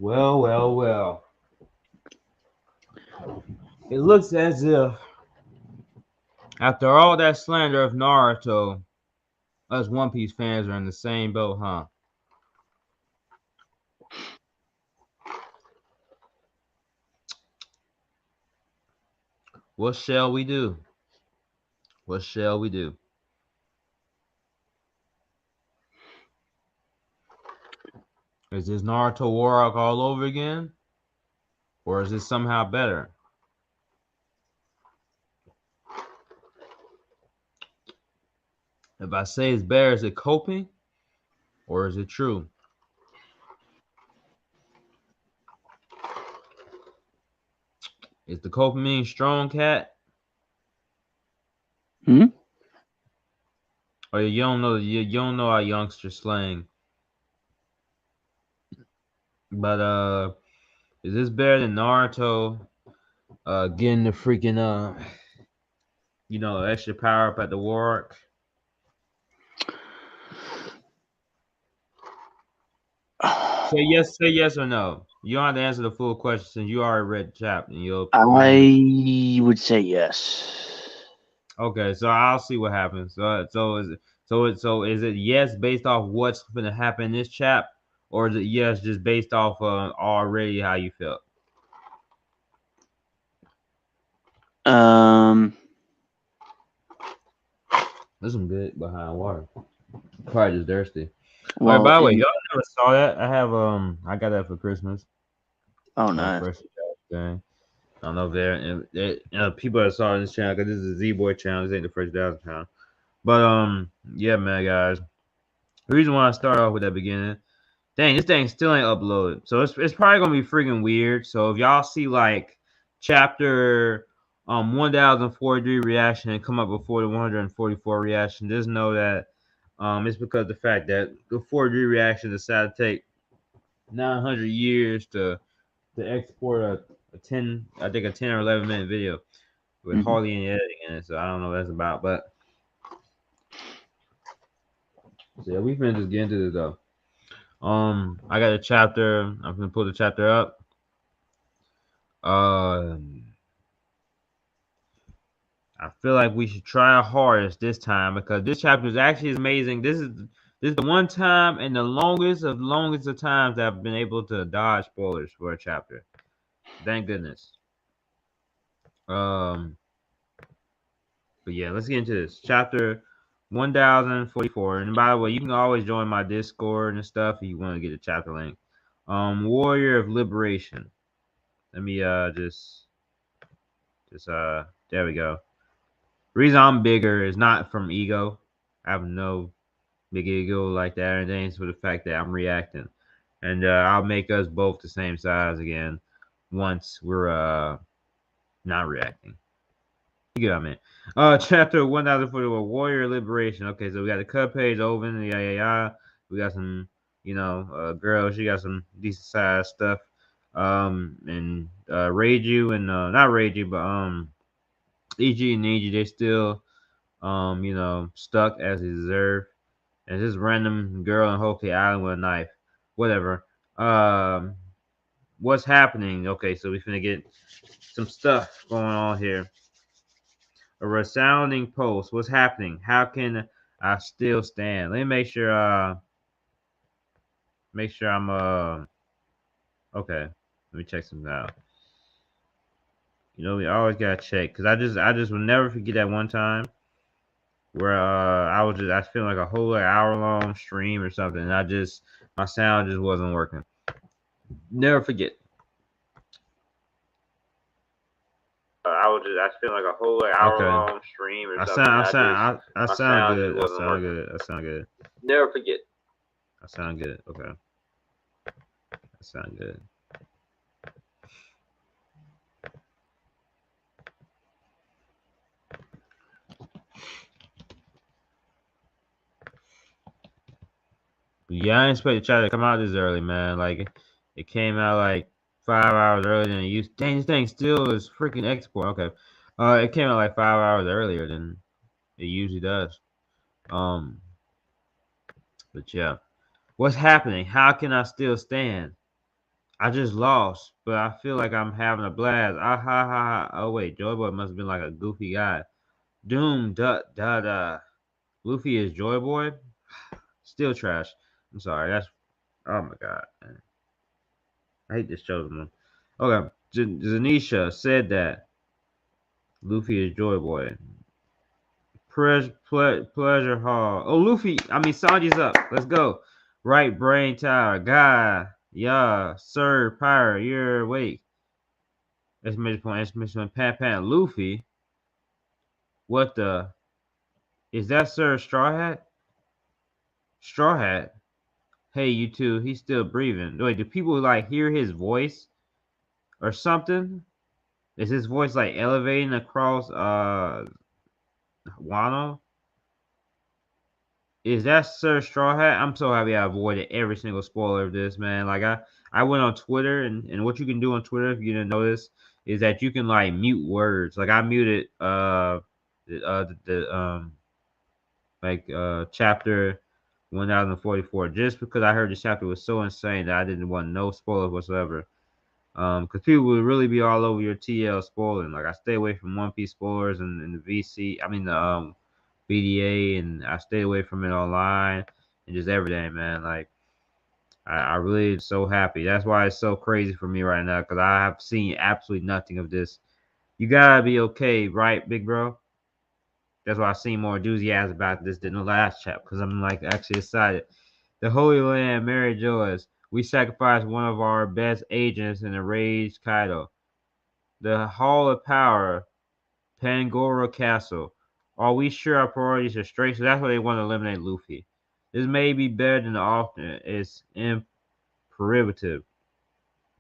Well, well, well. It looks as if, after all that slander of Naruto, us One Piece fans are in the same boat, huh? What shall we do? What shall we do? Is this Naruto War Arc all over again? Or is it somehow better? If I say it's better, is it coping? Or is it true? Is the coping strong, cat? Hmm? Or you don't know our youngster slang. But is this better than Naruto getting the freaking extra power up at the war arc? Say yes or no. You don't have to answer the full question since you already read the chapter and your opinion. I would say yes. Okay, so I'll see what happens. So is it yes based off what's gonna happen in this chap, or is it yes just based off already how you felt? Um, There's some good behind water. Probably just thirsty. All right. well, By the way, in y'all never saw that? I got that for Christmas. oh nice. First thing. I don't know if people that saw this channel because this is a Z Boy channel. This ain't the first thousand channel. But yeah, man, guys. The reason why I start off with that beginning, dang, this thing still ain't uploaded. So it's probably gonna be freaking weird. So if y'all see like chapter 1043 reaction and come up before the 144 reaction, just know that it's because of the fact that the 43 reaction decided to take 900 years to export a 10, I think a 10 or 11 minute video with Mhm. hardly any editing in it. So I don't know what that's about, but so yeah, we finna just get into this though. I got a chapter. I'm gonna pull the chapter up. I feel like we should try our hardest this time because this chapter is actually amazing. This is the one time and the longest of times that I've been able to dodge spoilers for a chapter. Thank goodness. Um, but yeah, let's get into this chapter 1044. And by the way, you can always join my Discord and stuff if you want to get the chapter link. Warrior of Liberation. Let me just there we go. The reason I'm bigger is not from ego. I have no big ego like that or anything. It's for the fact that I'm reacting. And I'll make us both the same size again once we're not reacting. You get what I mean. Chapter 1044 Warrior Liberation. Okay, so we got the cut page open. Yeah, yeah, yeah. We got some, girls. She got some decent sized stuff. And Reiju and not Reiju, but EG and EG, they still, stuck as they deserve. And this random girl in Hokey Island with a knife. Whatever. Um, what's happening? Okay, so we finna get some stuff going on here. A resounding post. What's happening? How can I still stand? Let me make sure I'm okay. Let me check something out. We always gotta check because I just will never forget that one time where I feel like a whole hour long stream or something. And my sound just wasn't working. Never forget. I feel like a whole hour long stream or something. I My sound sound just good. I wasn't sound working. good. I sound good. Never forget. I sound good. Okay. I sound good. Yeah, I didn't expect the chat to come out this early, man. Like it came out like 5 hours earlier than it used. Dang, this thing still is freaking export. Okay. It came out like 5 hours earlier than it usually does. Um, but yeah. What's happening? How can I still stand? I just lost, but I feel like I'm having a blast. Ah ha ha ha. Oh wait, Joy Boy must have been like a goofy guy. Doom da da da. Luffy is Joy Boy. Still trash. I'm sorry. That's oh my god. Man. I hate this chosen one. Okay, Zanisha said that Luffy is Joy Boy. Pleasure Hall. Oh, Luffy. I mean, Sanji's up. Let's go. Right brain tower. Guy. Yeah. Sir Pirate. You're awake. Exclamation point. Exclamation point. Pan Pan. Luffy. What the? Is that Sir Straw Hat? Straw Hat. Hey, you two. He's still breathing. Wait, do people like hear his voice or something? Is his voice like elevating across Wano? Is that Sir Straw Hat? I'm so happy I avoided every single spoiler of this, man. Like I went on Twitter and what you can do on Twitter if you didn't notice is that you can like mute words. Like I muted chapter 1044 just because I heard the chapter was so insane that I didn't want no spoilers whatsoever. Because people would really be all over your TL spoiling. Like I stay away from One Piece spoilers and the VC. I mean the BDA, and I stay away from it online and just every day, man. Like I really so happy. That's why it's so crazy for me right now because I have seen absolutely nothing of this. You gotta be okay, right, big bro? That's why I seen more enthusiasm about this than the last chapter because I'm like actually excited. The Holy Land, Mary Joyce. We sacrificed one of our best agents in the rage Kaido. The Hall of Power, Pangoro Castle. Are we sure our priorities are straight? So that's why they want to eliminate Luffy. This may be better than the alternate. It's imperative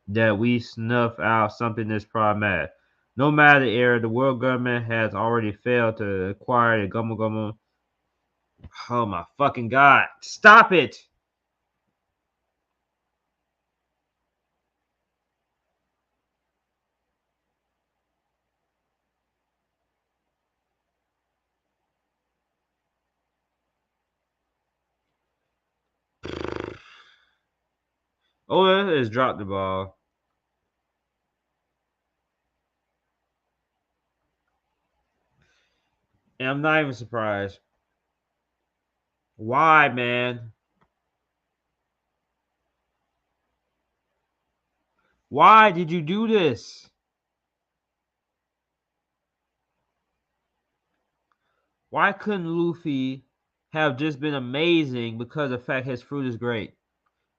that we snuff out something this problematic. No matter the era, the world government has already failed to acquire the Gomu Gomu. Oh my fucking god. Stop it! Oda has dropped the ball. And I'm not even surprised. Why, man? Why did you do this? Why couldn't Luffy have just been amazing because of the fact his fruit is great?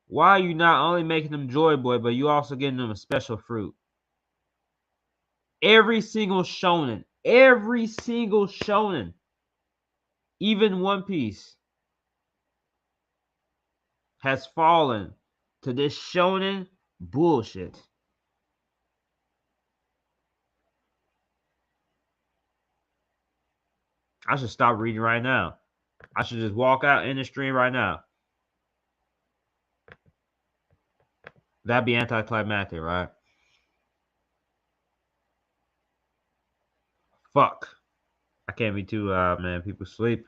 Why are you not only making him Joy Boy, but you also getting him a special fruit? Every single shonen, even One Piece, has fallen to this shonen bullshit. I should stop reading right now. I should just walk out in the stream right now. That'd be anticlimactic, right? Fuck. I can't be too loud, man. People sleep.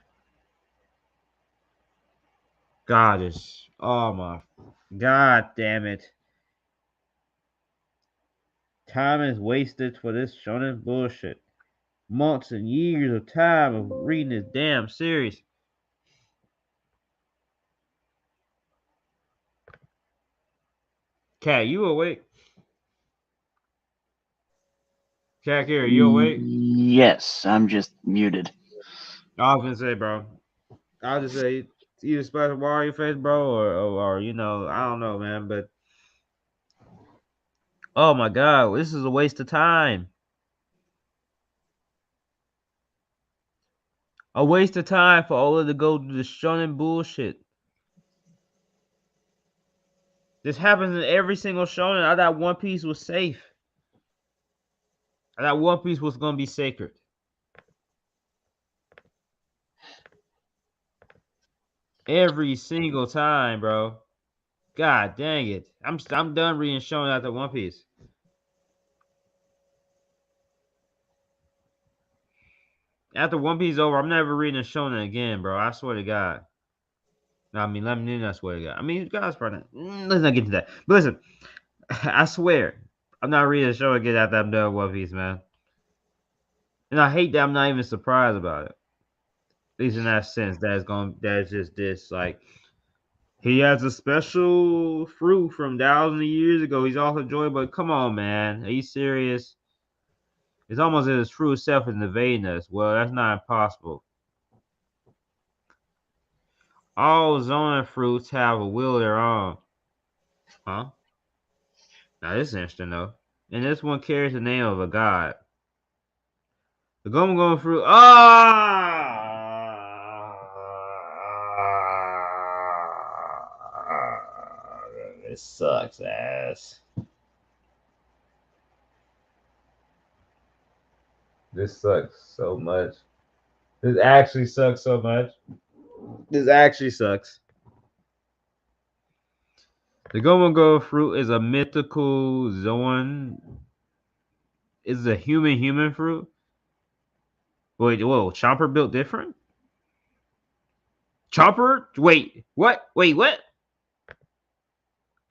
God is. Oh my. God damn it. Time is wasted for this shonen bullshit. Months and years of time of reading this damn series. Cat, you awake? Cat, here, you awake? Yes, I'm just muted. I was gonna say, bro. I'll just say either splash water on your face, bro, or you know, I don't know, man. But oh my god, this is a waste of time. A waste of time for Ola to go do the shonen bullshit. This happens in every single shonen. I thought One Piece was safe. I thought One Piece was gonna be sacred. Every single time, bro. God dang it. I'm done reading shonen after One Piece. After One Piece is over, I'm never reading a shonen again, bro. I swear to God. I mean, let me not swear to God. I mean, God's probably not. Let's not get to that. But listen, I swear, I'm not reading the show again after I'm done with One Piece, man. And I hate that I'm not even surprised about it. At least in that sense, that's just this like he has a special fruit from thousands of years ago. He's also joy, but come on, man, are you serious? It's almost as his true self is invading us. Well, that's not impossible. All zoan fruits have a will of their own. Huh? Now this is interesting though. And this one carries the name of a god. The Goma fruit. This sucks ass. This sucks so much. This actually sucks so much. This actually sucks. The Goma fruit is a mythical zoan. Is a human fruit. Wait, whoa, Chopper built different? Chopper? Wait, what? Wait, what?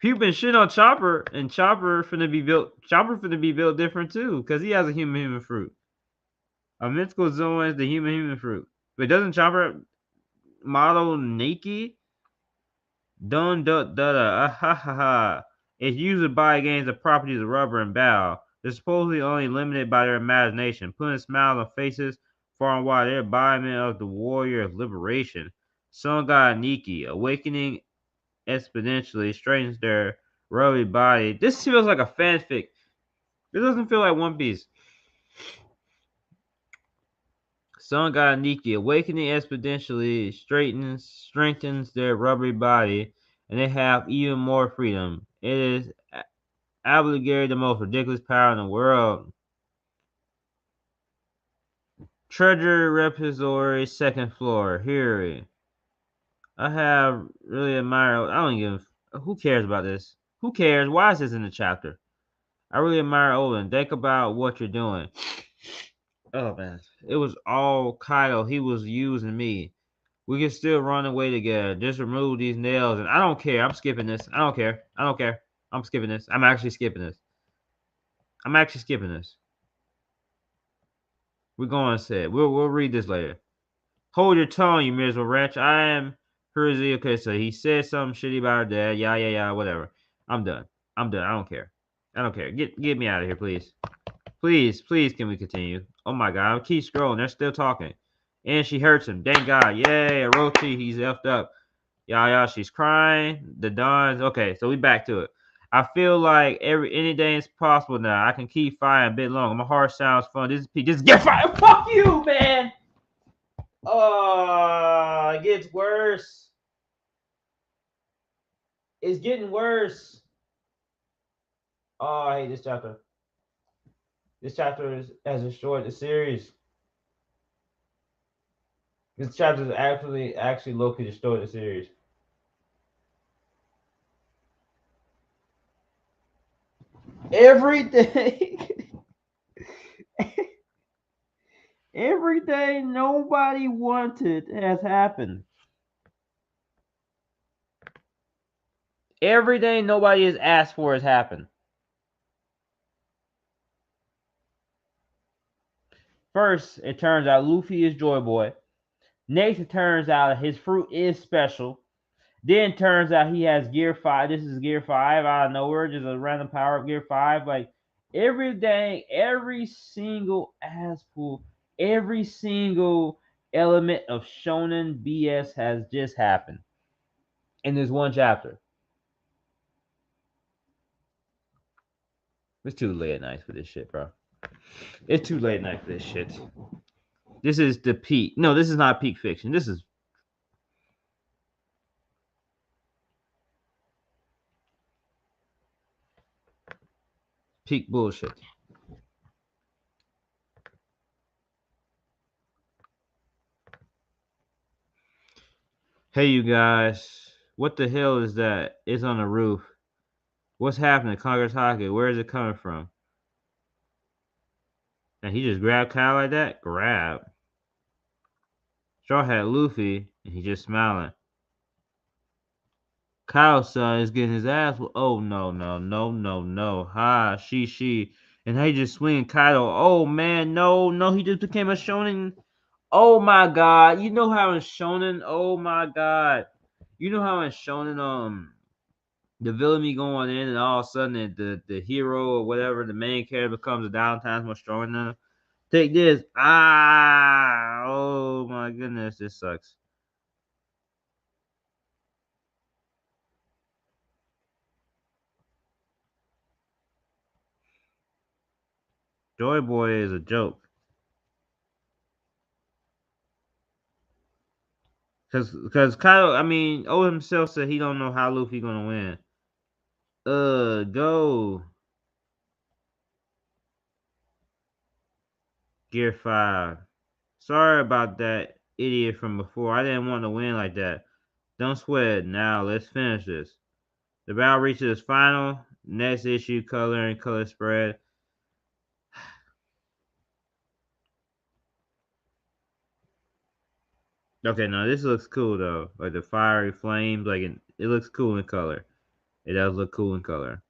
People been shit on Chopper, and Chopper finna be built. Chopper finna be built different too, cause he has a human fruit. A mythical zoan is the human fruit. But doesn't Chopper model Nikki? Dun da da da ha ha ha. It's used by gains the properties of rubber and bow. They're supposedly only limited by their imagination, putting smiles on faces far and wide. They're embodiment of the warrior of liberation. Sun God Nikki, awakening exponentially, straightens their rubbery body. This feels like a fanfic. This doesn't feel like One Piece. Sun God Nikki, awakening exponentially, strengthens their rubbery body, and they have even more freedom. It is obligated the most ridiculous power in the world. Treasure repository, second floor. Here, I have really admired. I don't give. Who cares about this? Who cares? Why is this in the chapter? I really admire Olin. Think about what you're doing. Oh man, it was all Kyle. He was using me. We can still run away together. Just remove these nails, and I don't care. I'm skipping this. I don't care. I don't care. I'm skipping this. I'm actually skipping this. I'm actually skipping this. We're going to say it. We'll read this later. Hold your tongue, you miserable wretch. I am Hersey. Okay, so he said something shitty about her dad. Yeah, whatever. I'm done. I'm done. I don't care. I don't care. Get me out of here, please. Please, can we continue? Oh my god, I'll keep scrolling. They're still talking. And she hurts him. Thank God. Yay, Orochi, he's effed up. Yeah, she's crying. The Dons. Okay, so we back to it. I feel like anything is possible now. I can keep fighting a bit longer. My heart sounds fun. This is Pete. Just get fired. Fuck you, man. Oh, it gets worse. It's getting worse. Oh, I hate this chapter. This chapter has destroyed the series. This chapter is actually low-key destroyed the series. Everything, everything nobody wanted has happened. Everything nobody has asked for has happened. First, it turns out Luffy is Joy Boy. Next, it turns out his fruit is special. Then it turns out he has Gear 5. This is Gear 5 out of nowhere, just a random power up Gear 5. Like everything, every single asshole, every single element of shonen BS has just happened in this one chapter. It's too late at night for this shit, bro. It's too late at night for this shit. This is the peak. No, this is not peak fiction. This is peak bullshit. Hey, you guys. What the hell is that? It's on the roof. What's happening? Kagetake, where is it coming from? And he just grabbed Kyle like that? Grab. Straw Hat Luffy, and he's just smiling. Kyle son is getting his ass. Oh no. Ha, she. And he just swinging Kaido. Oh man, no, he just became a shonen. Oh my god. You know how in shonen, oh my god. You know how in shonen, the villain be going in and all of a sudden the hero or whatever, the main character becomes a thousand times more stronger than them. Take this. Ah, oh my goodness, this sucks. Joy Boy is a joke. Cause Kyle, I mean, O himself said he don't know how Luffy gonna win. Go Gear 5. Sorry about that idiot from before. I didn't want to win like that. Don't sweat it. Now let's finish this. The battle reaches its final. Next issue, color and color spread. Okay, now this looks cool though. Like the fiery flames, like it looks cool in color. It does look cool in color.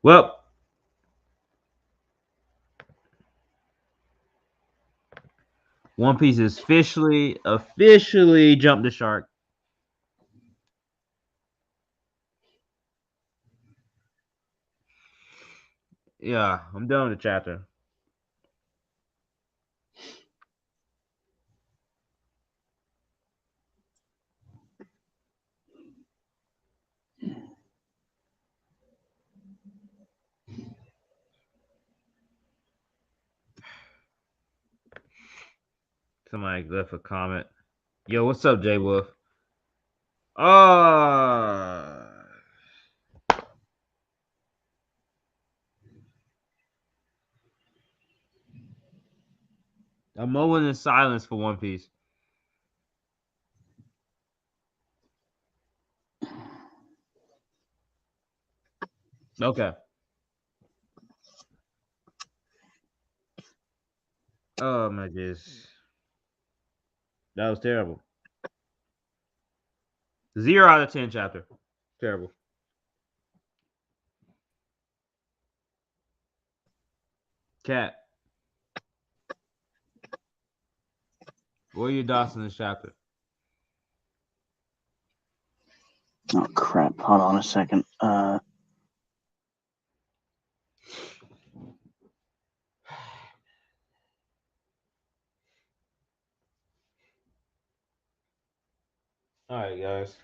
Well, One Piece is officially jumped the shark. Yeah, I'm done with the chapter. Somebody left a comment. Yo, what's up, J Wolf? Uh a moment in silence for One Piece. Okay. Oh my goodness. That was terrible. 0 out of 10 chapter. Terrible. Cat. What are your thoughts on this chapter? Oh crap! Hold on a second. All right, guys.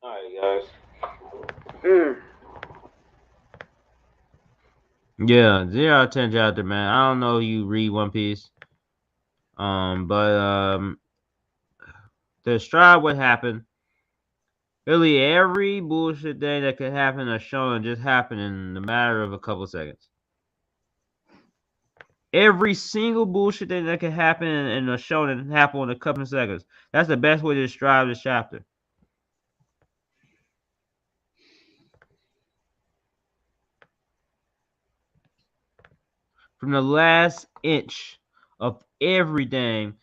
All right, guys. Yeah, 0 out of 10 chapter, man. I don't know if you read One Piece. But to describe what happened, really every bullshit thing that could happen in a show just happened in the matter of a couple seconds. Every single bullshit thing that could happen in a show that happened in a couple of seconds. That's the best way to describe this chapter. From the last inch of everything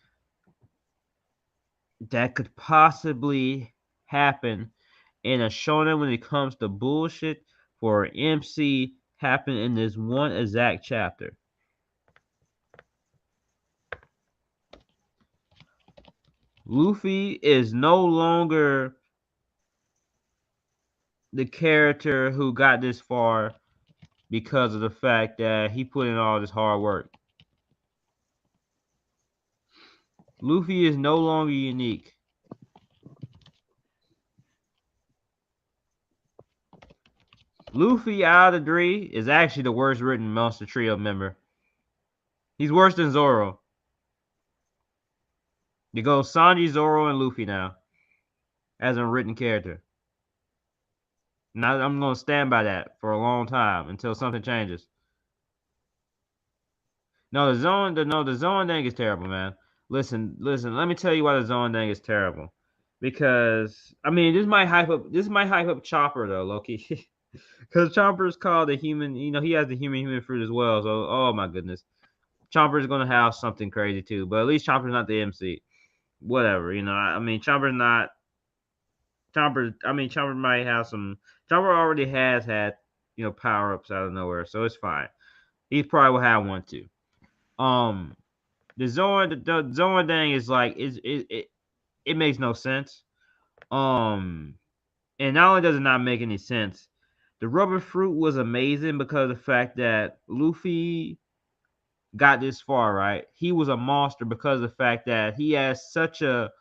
that could possibly happen in a shonen when it comes to bullshit for MC happened in this one exact chapter. Luffy is no longer the character who got this far because of the fact that he put in all this hard work. Luffy is no longer unique. Luffy out of the three is actually the worst written Monster Trio member. He's worse than Zoro. You go Sanji, Zoro, and Luffy now as a written character. Now I'm gonna stand by that for a long time until something changes. No, the Zone thing is terrible, man. Listen. Let me tell you why the Zone thing is terrible. Because I mean, this might hype up Chopper though, Loki. Because Chopper is called a human. You know, he has the human fruit as well. So, oh my goodness. Chomper's gonna have something crazy too, but at least Chomper's not the MC. Whatever, I mean, Chomper's not Chomper. I mean, Chomper might have some. Chomper already has had power ups out of nowhere, so it's fine. He probably will have one too. The Zoan thing is like it makes no sense. And not only does it not make any sense, the rubber fruit was amazing because of the fact that Luffy got this far, right? He was a monster because of the fact that he has such a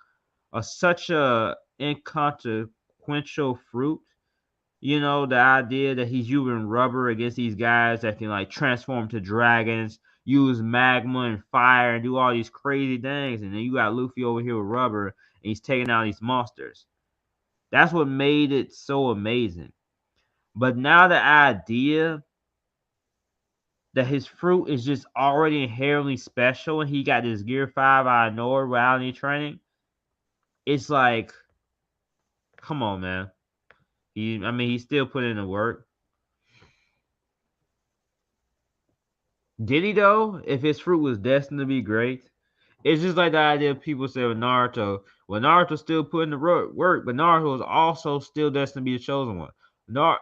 inconsequential fruit. The idea that he's using rubber against these guys that can like transform to dragons, use magma and fire, and do all these crazy things, and then you got Luffy over here with rubber, and he's taking out these monsters. That's what made it so amazing. But now the idea that his fruit is just already inherently special, and he got this Gear 5 out of nowhere without any training, it's like, come on, man. He's still putting in the work. Did he though? If his fruit was destined to be great, it's just like the idea people say with Naruto. Well, Naruto still putting the work, but Naruto is also still destined to be the chosen one.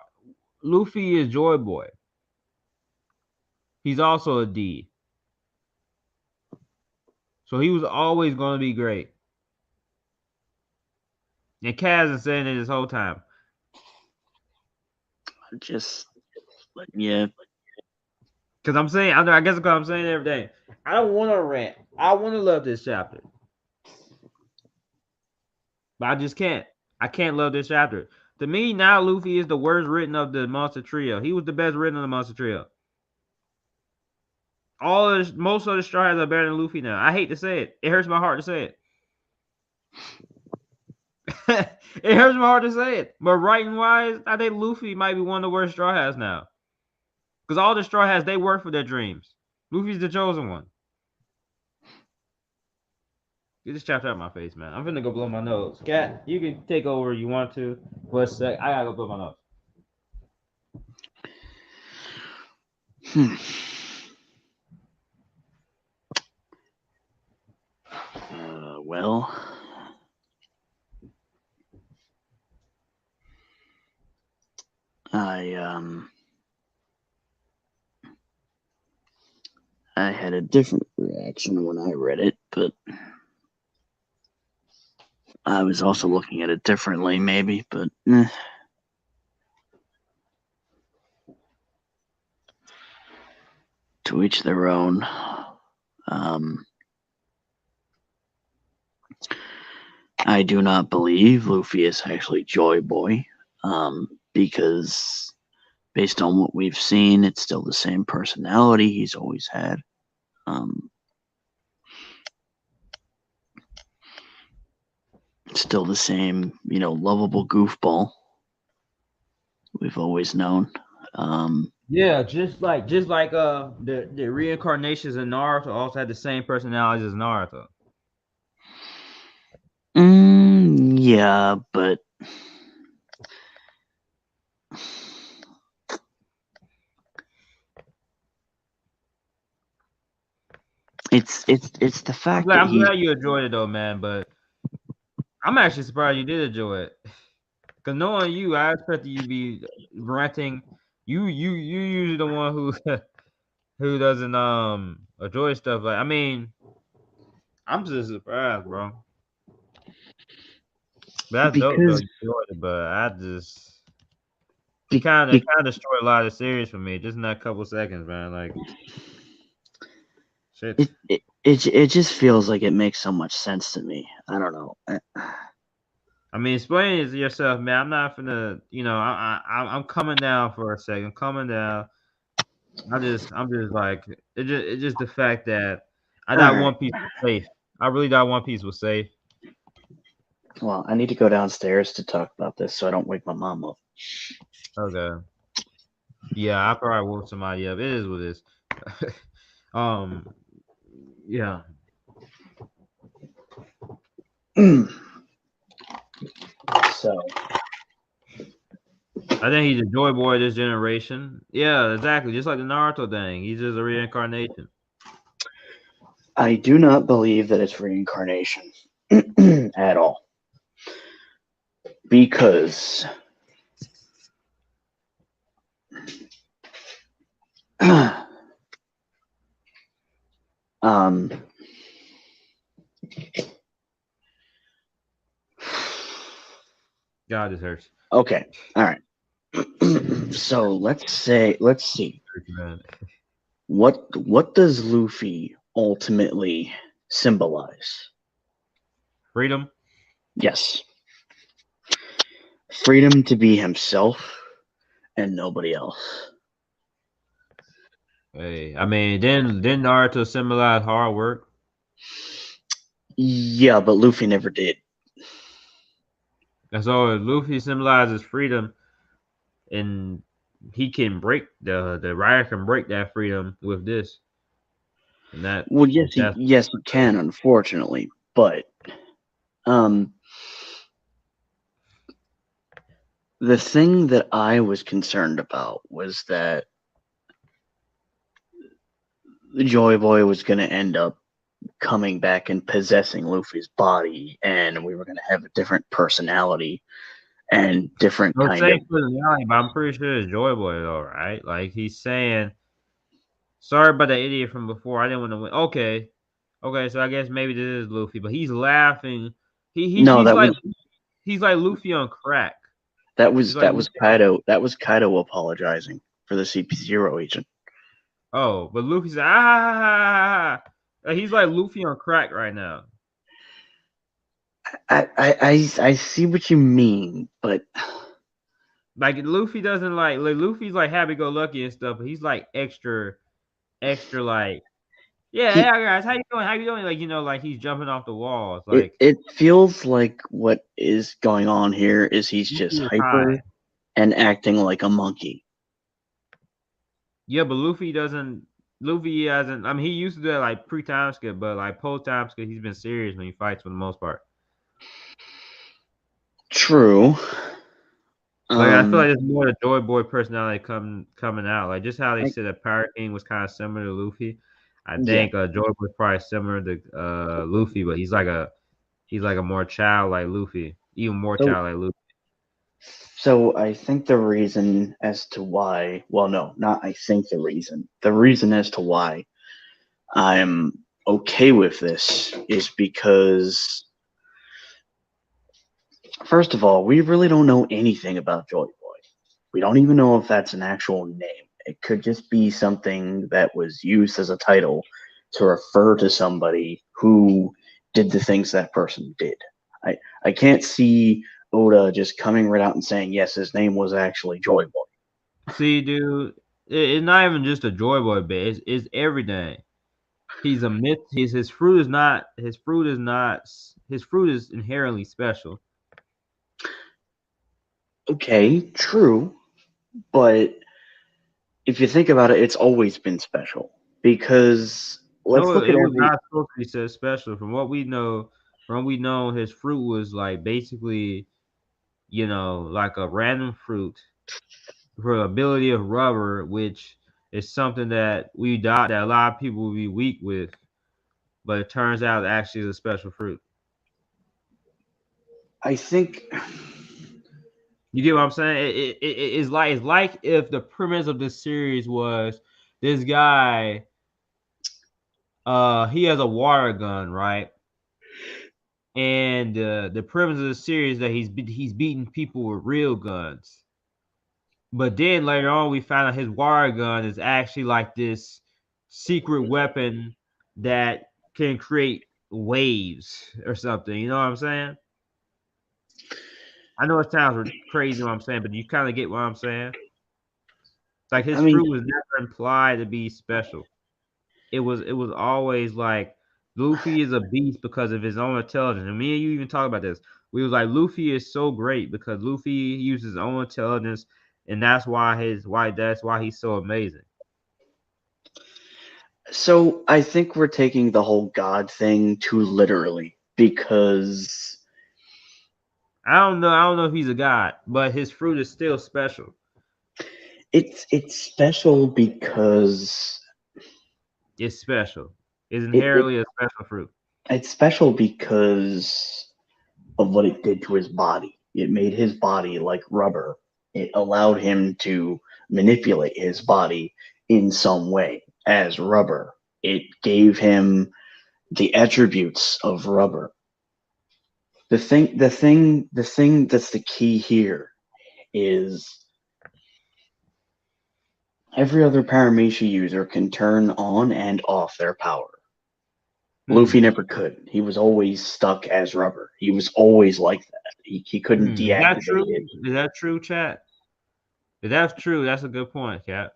Luffy is Joy Boy. He's also a D. So he was always going to be great. And Kaz is saying it this whole time. Yeah. Because I guess because I'm saying every day. I don't want to rant. I want to love this chapter. But I just can't. I can't love this chapter. To me, now Luffy is the worst written of the Monster Trio. He was the best written of the Monster Trio. Most of the Straw Hats are better than Luffy now. I hate to say it. It hurts my heart to say it. It hurts my heart to say it. But writing wise, I think Luffy might be one of the worst Straw Hats now. Because all the Straw Hats, they work for their dreams. Luffy's the chosen one. Get this chapter out of my face, man. I'm finna go blow my nose. Cat, you can take over if you want to. For a sec. I gotta go blow my nose. Well, I had a different reaction when I read it, but I was also looking at it differently, maybe, but to each their own. I do not believe Luffy is actually Joy Boy, because based on what we've seen, it's still the same personality he's always had. Still the same, lovable goofball we've always known. Yeah, just like the reincarnations in Naruto also had the same personalities as Naruto. Yeah, but it's the fact that I'm glad you enjoyed it though, man. But I'm actually surprised you did enjoy it. Because knowing you, I expected you to be ranting. You usually the one who doesn't enjoy stuff like. I'm just surprised, bro. That's dope though. You enjoyed it, but I just it kind of destroyed a lot of the series for me just in that couple seconds, man. Like shit. It just feels like it makes so much sense to me. I don't know. Explain it to yourself, man. I'm not gonna, I'm coming down for a second. I'm coming down. I'm just like it's just the fact that I thought One Piece was safe. I really thought One Piece was safe. Well, I need to go downstairs to talk about this so I don't wake my mom up. Okay. Yeah, I probably woke somebody up. It is what it is. Yeah. So I think he's a Joy Boy of this generation. Yeah, exactly. Just like the Naruto thing. He's just a reincarnation. I do not believe that it's reincarnation at all. Because um God, this hurts. okay, all right. So let's see. Man. What does Luffy ultimately symbolize? Freedom. Yes. Freedom to be himself and nobody else. Hey, I mean, didn't Naruto symbolize hard work? Yeah, but Luffy never did. And so if Luffy symbolizes freedom, and he can break the writer can break that freedom with this, and Well, yes, that's he can, unfortunately, but um, the thing that I was concerned about was that the Joy Boy was going to end up coming back and possessing Luffy's body, and we were going to have a different personality and different no kind of. same personality, but I'm pretty sure it's Joy Boy though, right? Like he's saying, "Sorry about that idiot from before. I didn't want to win." Okay, okay, so I guess maybe this is Luffy, but he's laughing. No, He's like Luffy on crack. He's like that was Kaido. That was Kaido apologizing for the CP0 agent. oh, but Luffy's ah. He's like Luffy on crack right now. I see what you mean, but Like Luffy doesn't like Luffy's like happy go lucky and stuff, but he's like extra like yeah, he yeah guys, how you doing? How you doing? Like like he's jumping off the walls. it Like it feels like what is going on here is he's just Luffy is hyper high. and acting like a monkey. Yeah, but Luffy doesn't. Luffy hasn't. I mean, he used to do that like pre-time skip, but like post-time skip, he's been serious when he fights for the most part. True. Like I feel like it's more the Joy Boy personality coming out. Like just how they I, said that Pirate King was kind of similar to Luffy. I yeah. think Joy Boy's probably similar to Luffy, but he's like a more child like Luffy, even more So child like Luffy. so I think the reason as to why, well, no, not I think the reason. The reason as to why I'm okay with this is because first of all, we really don't know anything about Joy Boy. We don't even know if that's an actual name. It could just be something that was used as a title to refer to somebody who did the things that person did. I can't see Oda just coming right out and saying, yes, his name was actually Joy Boy. See, dude, it's not even just a Joy Boy bit. It's everything. He's a myth. His fruit is not. His fruit is not. His fruit is inherently special. Okay, true. But if you think about it, it's always been special because let's No, look at it was every. not supposed to be so special. From what we know, his fruit was like basically, like a random fruit for the ability of rubber, which is something that we thought that a lot of people would be weak with, but it turns out it actually is a special fruit. I think. You get what I'm saying? It's like if the premise of this series was this guy, he has a water gun, right? And the premise of the series that he's beating people with real guns. But then later on, we found out his water gun is actually like this secret weapon that can create waves or something. You know what I'm saying? I know it sounds crazy what I'm saying, but you kind of get what I'm saying. Like I his mean, fruit was never implied to be special. It was always like Luffy is a beast because of his own intelligence. And me and you even talk about this. We was like Luffy is so great because Luffy uses his own intelligence, and that's why he's so amazing. so I think we're taking the whole God thing too literally because I don't know if he's a god, but his fruit is still special. it's special because It's special. Is It inherently a special fruit. it's special because of what it did to his body. It made his body like rubber. It allowed him to manipulate his body in some way as rubber. It gave him the attributes of rubber. The thing that's the key here is every other Paramecia user can turn on and off their power. Luffy never could. He was always stuck as rubber. He was always like that. He couldn't Is that deactivate true? it. Is that true, chat? If that's true, that's a good point, Cap.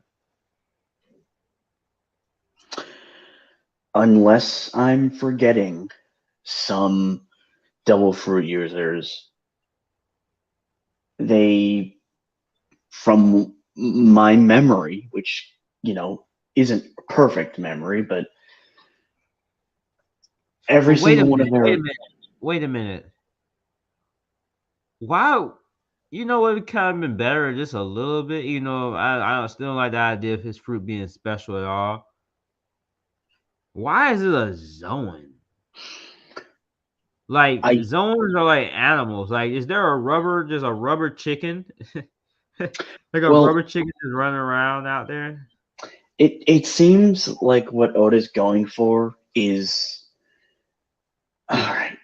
Unless I'm forgetting some devil fruit users, they, from my memory, which, isn't perfect memory, but every But wait a single one minute. of their. Wait a minute. Wait a minute. Wow. You know what? It kind of been better just a little bit. I still don't like the idea of his fruit being special at all. Why is it a Zoan? Like I zones are like animals. Like, is there just a rubber chicken? Like a well, rubber chicken just running around out there? it seems like what Oda's going for is all right.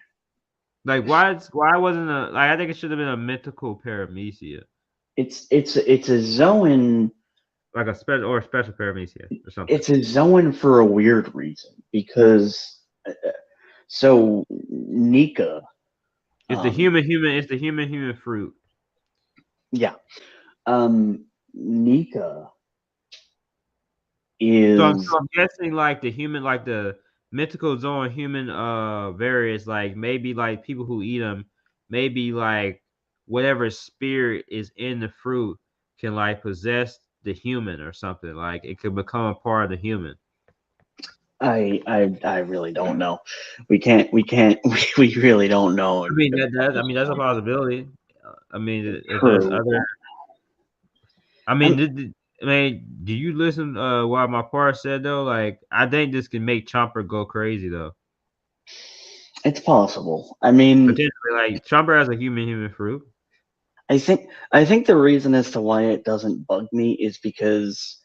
Like, why wasn't I think it should have been a mythical paramecia. It's a Zoan. Like a special paramecia or something. It's a Zoan for a weird reason because so Nika, It's it's the human fruit. yeah, Nika So is I'm guessing like the mythical zone human various, like maybe like people who eat them, maybe like whatever spirit is in the fruit can like possess the human or something. Like it could become a part of the human. I really don't know. We can't we really don't know. I mean that's a possibility. I mean if there's True. other. I I mean, mean, do you listen what my part said though? Like I think this can make Chomper go crazy though. it's possible. I mean, Potentially, like Chomper has a human fruit. I think the reason as to why it doesn't bug me is because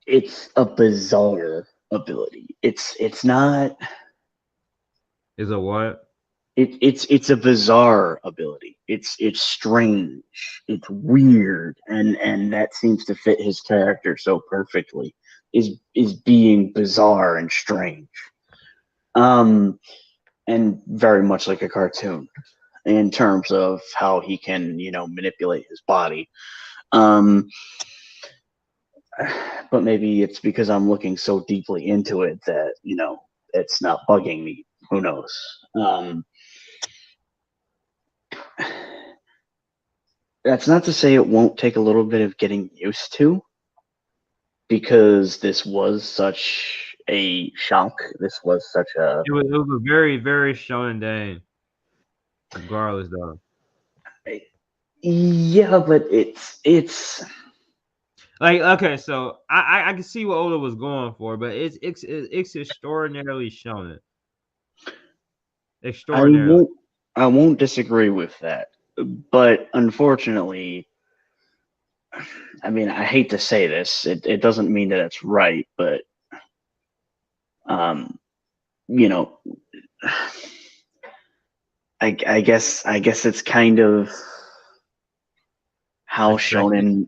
it's a bizarre ability. It's not Is a what? it's a bizarre ability. It's strange. It's weird, and that seems to fit his character so perfectly. Is being bizarre and strange. Um, and very much like a cartoon in terms of how he can, manipulate his body. Um, but maybe it's because I'm looking so deeply into it that it's not bugging me. Who knows? That's not to say it won't take a little bit of getting used to, because this was such a shock. This was such a It was a very very shonen day. Regardless though, yeah, but it's like okay, so I can see what Oda was going for, but it's extraordinarily shonen. I Extraordinarily. won't disagree with that. But unfortunately, I mean, I hate to say this. It doesn't mean that it's right, but um, you know, I guess it's kind of how Expected. shonen.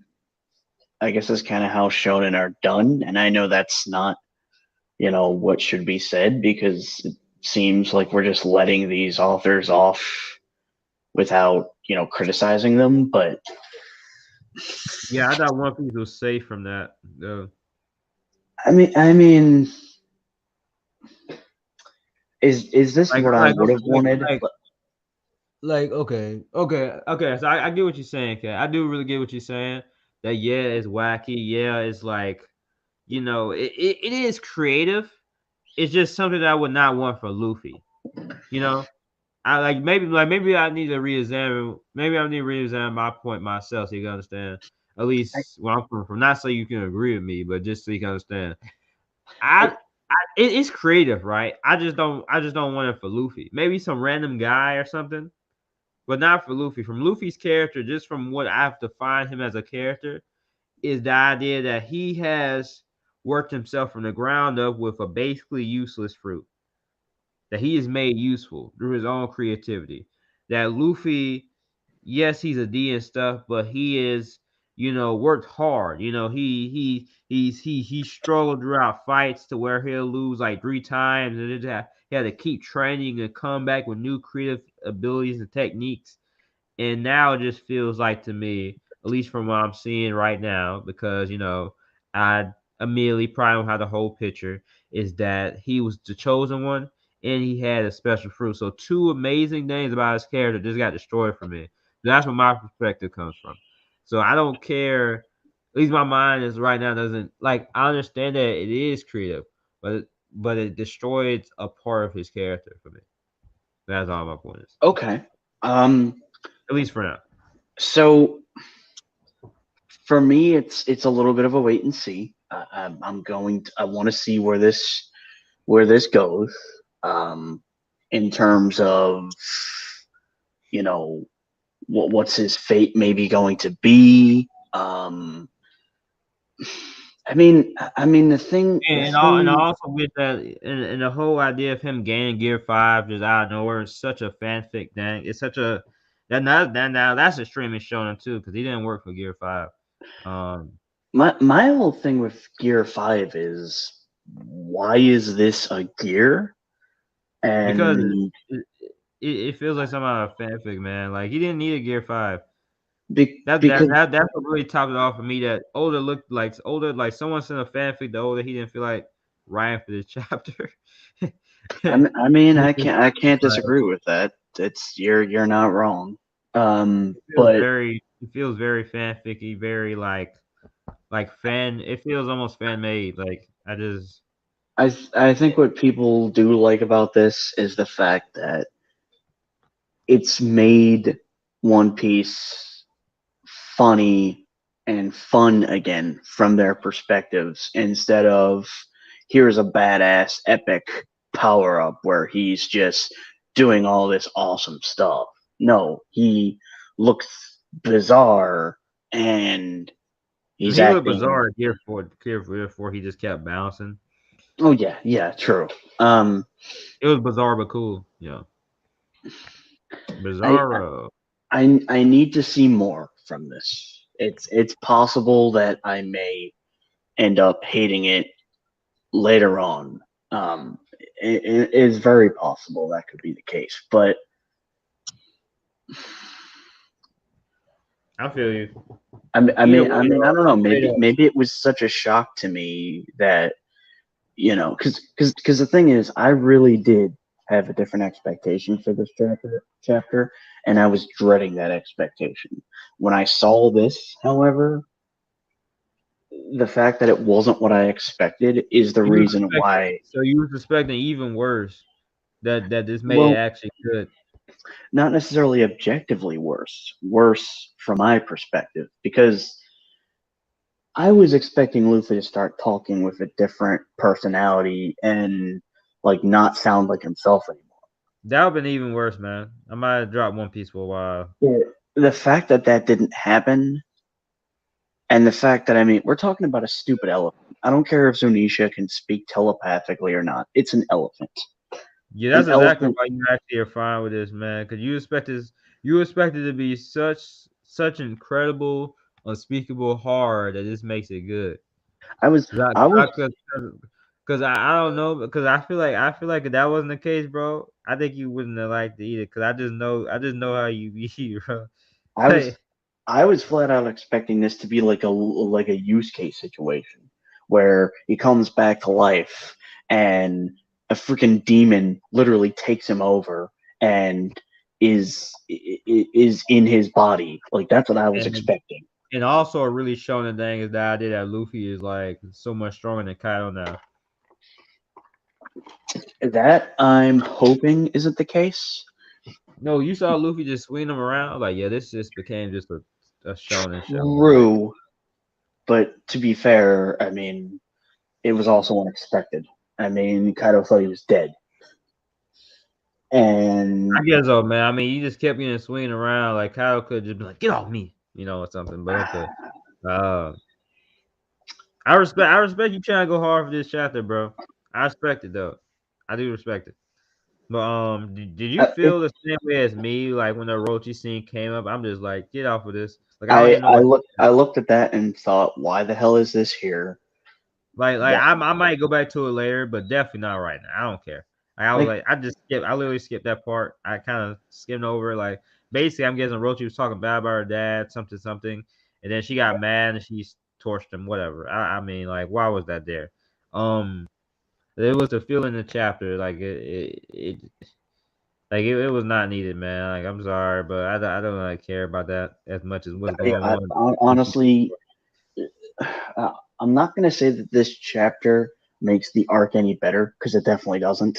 I guess it's kind of how shonen are done, and I know that's not what should be said, because it seems like we're just letting these authors off without criticizing them. But Yeah, I thought One Piece was safe from that. I mean, is this what I would have wanted? Like okay. So I get what you're saying, Kat. I do really get what you're saying. That yeah, it's wacky. Yeah, it's like it is creative. It's just something that I would not want for Luffy. You know, I maybe I need to reexamine. Maybe I need to reexamine my point myself so you can understand at I, least where I'm coming from. Not so you can agree with me, but just so you can understand. It's creative, right? I just don't want it for Luffy. Maybe some random guy or something, but not for Luffy. From Luffy's character, just from what I have defined him as a character, is the idea that he has worked himself from the ground up with a basically useless fruit that he has made useful through his own creativity. That Luffy, yes, he's a D and stuff, but he is, worked hard. He struggled throughout fights to where he'll lose like 3 times, and he had to keep training and come back with new creative abilities and techniques. And now it just feels like to me, at least from what I'm seeing right now, because I immediately probably don't have the whole picture, is that he was the chosen one and he had a special fruit. So two amazing things about his character just got destroyed for me. That's where my perspective comes from. So I don't care. At least my mind is right now doesn't like. I understand that it is creative, but it destroyed a part of his character for me. That's all my point is. Okay. At least for now. So for me, it's a little bit of a wait and see. I want to see where this goes. In terms of you know what's his fate maybe going to be. I mean And also with that, and the whole idea of him gaining Gear 5 just out of nowhere is such a fanfic thing. It's such a that now that's extremely shonen too because he didn't work for Gear 5. my whole thing with Gear 5 is, why is this a gear? Because And it feels like some out of fanfic, man. Like he didn't need a Gear 5. because That's what really topped it off for me. That Oda looked like someone sent a fanfic to Oda. He didn't feel like writing for this chapter. I can't disagree with that. It's you're not wrong. But It feels very fanficky, very like fan. It feels almost fan made. Like I think what people do like about this is the fact that it's made One Piece funny and fun again from their perspectives, instead of here's a badass epic power up where he's just doing all this awesome stuff. No, he looks bizarre and he's he looked acting. bizarre. Gear 4, he just kept bouncing. Oh yeah, true. It was bizarre but cool. I Bizarro. I need to see more from this. It's possible that I may end up hating it later on. It is very possible that could be the case, but I feel you. Either way, I don't know. straight up. Maybe it was such a shock to me that because the thing is, I really did have a different expectation for this chapter, and I was dreading that expectation. When I saw this, however, the fact that it wasn't what I expected is the reason why. So you was expecting even worse. That this made it Well, actually good. not necessarily objectively worse from my perspective, because I was expecting Luffy to start talking with a different personality and like not sound like himself anymore. That would have been even worse, man. I might have dropped One Piece for a while. Yeah. The fact that that didn't happen, and the fact that, we're talking about a stupid elephant. I don't care if Zunisha can speak telepathically or not. It's an elephant. Yeah, An that's exactly elephant. why you actually are fine with this, man. Because you expect it to be such incredible, unspeakable horror that this makes it good. I was. Cause I was. I don't know because I feel like if that wasn't the case, bro, I think you wouldn't have liked it either. Cause I just know how you be, bro. I was. Like, I was flat out expecting this to be like a use case situation where he comes back to life and a freaking demon literally takes him over and is in his body. Like, that's what I was and expecting. and also a really showing thing is the idea that Luffy is like so much stronger than Kaido now. That I'm hoping isn't the case. No, you saw Luffy just swing him around. Like, yeah, this just became just a shonen show. Like, True, but to be fair, it was also unexpected. I mean, Kaido thought he was dead, and I guess so, man. I mean, you just kept getting swinging around. Like Kyle could just be like, "Get off me," or something. But okay. Uh, I respect you trying to go hard for this chapter, bro. I respect it though. I do respect it. But did you it, feel the same way as me? Like when the Orochi scene came up, I'm just like, get off of this. Like I don't even know what. I looked at that and thought, why the hell is this here? Like Why, I might go back to it later, but definitely not right now. I don't care. Like, I was like like, I literally skipped that part. I kind of skimmed over. Like basically, I'm guessing Orochi was talking bad about her dad, something, and then she got mad and she torched him. Whatever. I mean, like, why was that there? Um, it was a feeling in the chapter. Like it was not needed, man. Like I'm sorry, but I don't really care about that as much as what's going on. honestly, I'm not going to say that this chapter makes the arc any better because it definitely doesn't.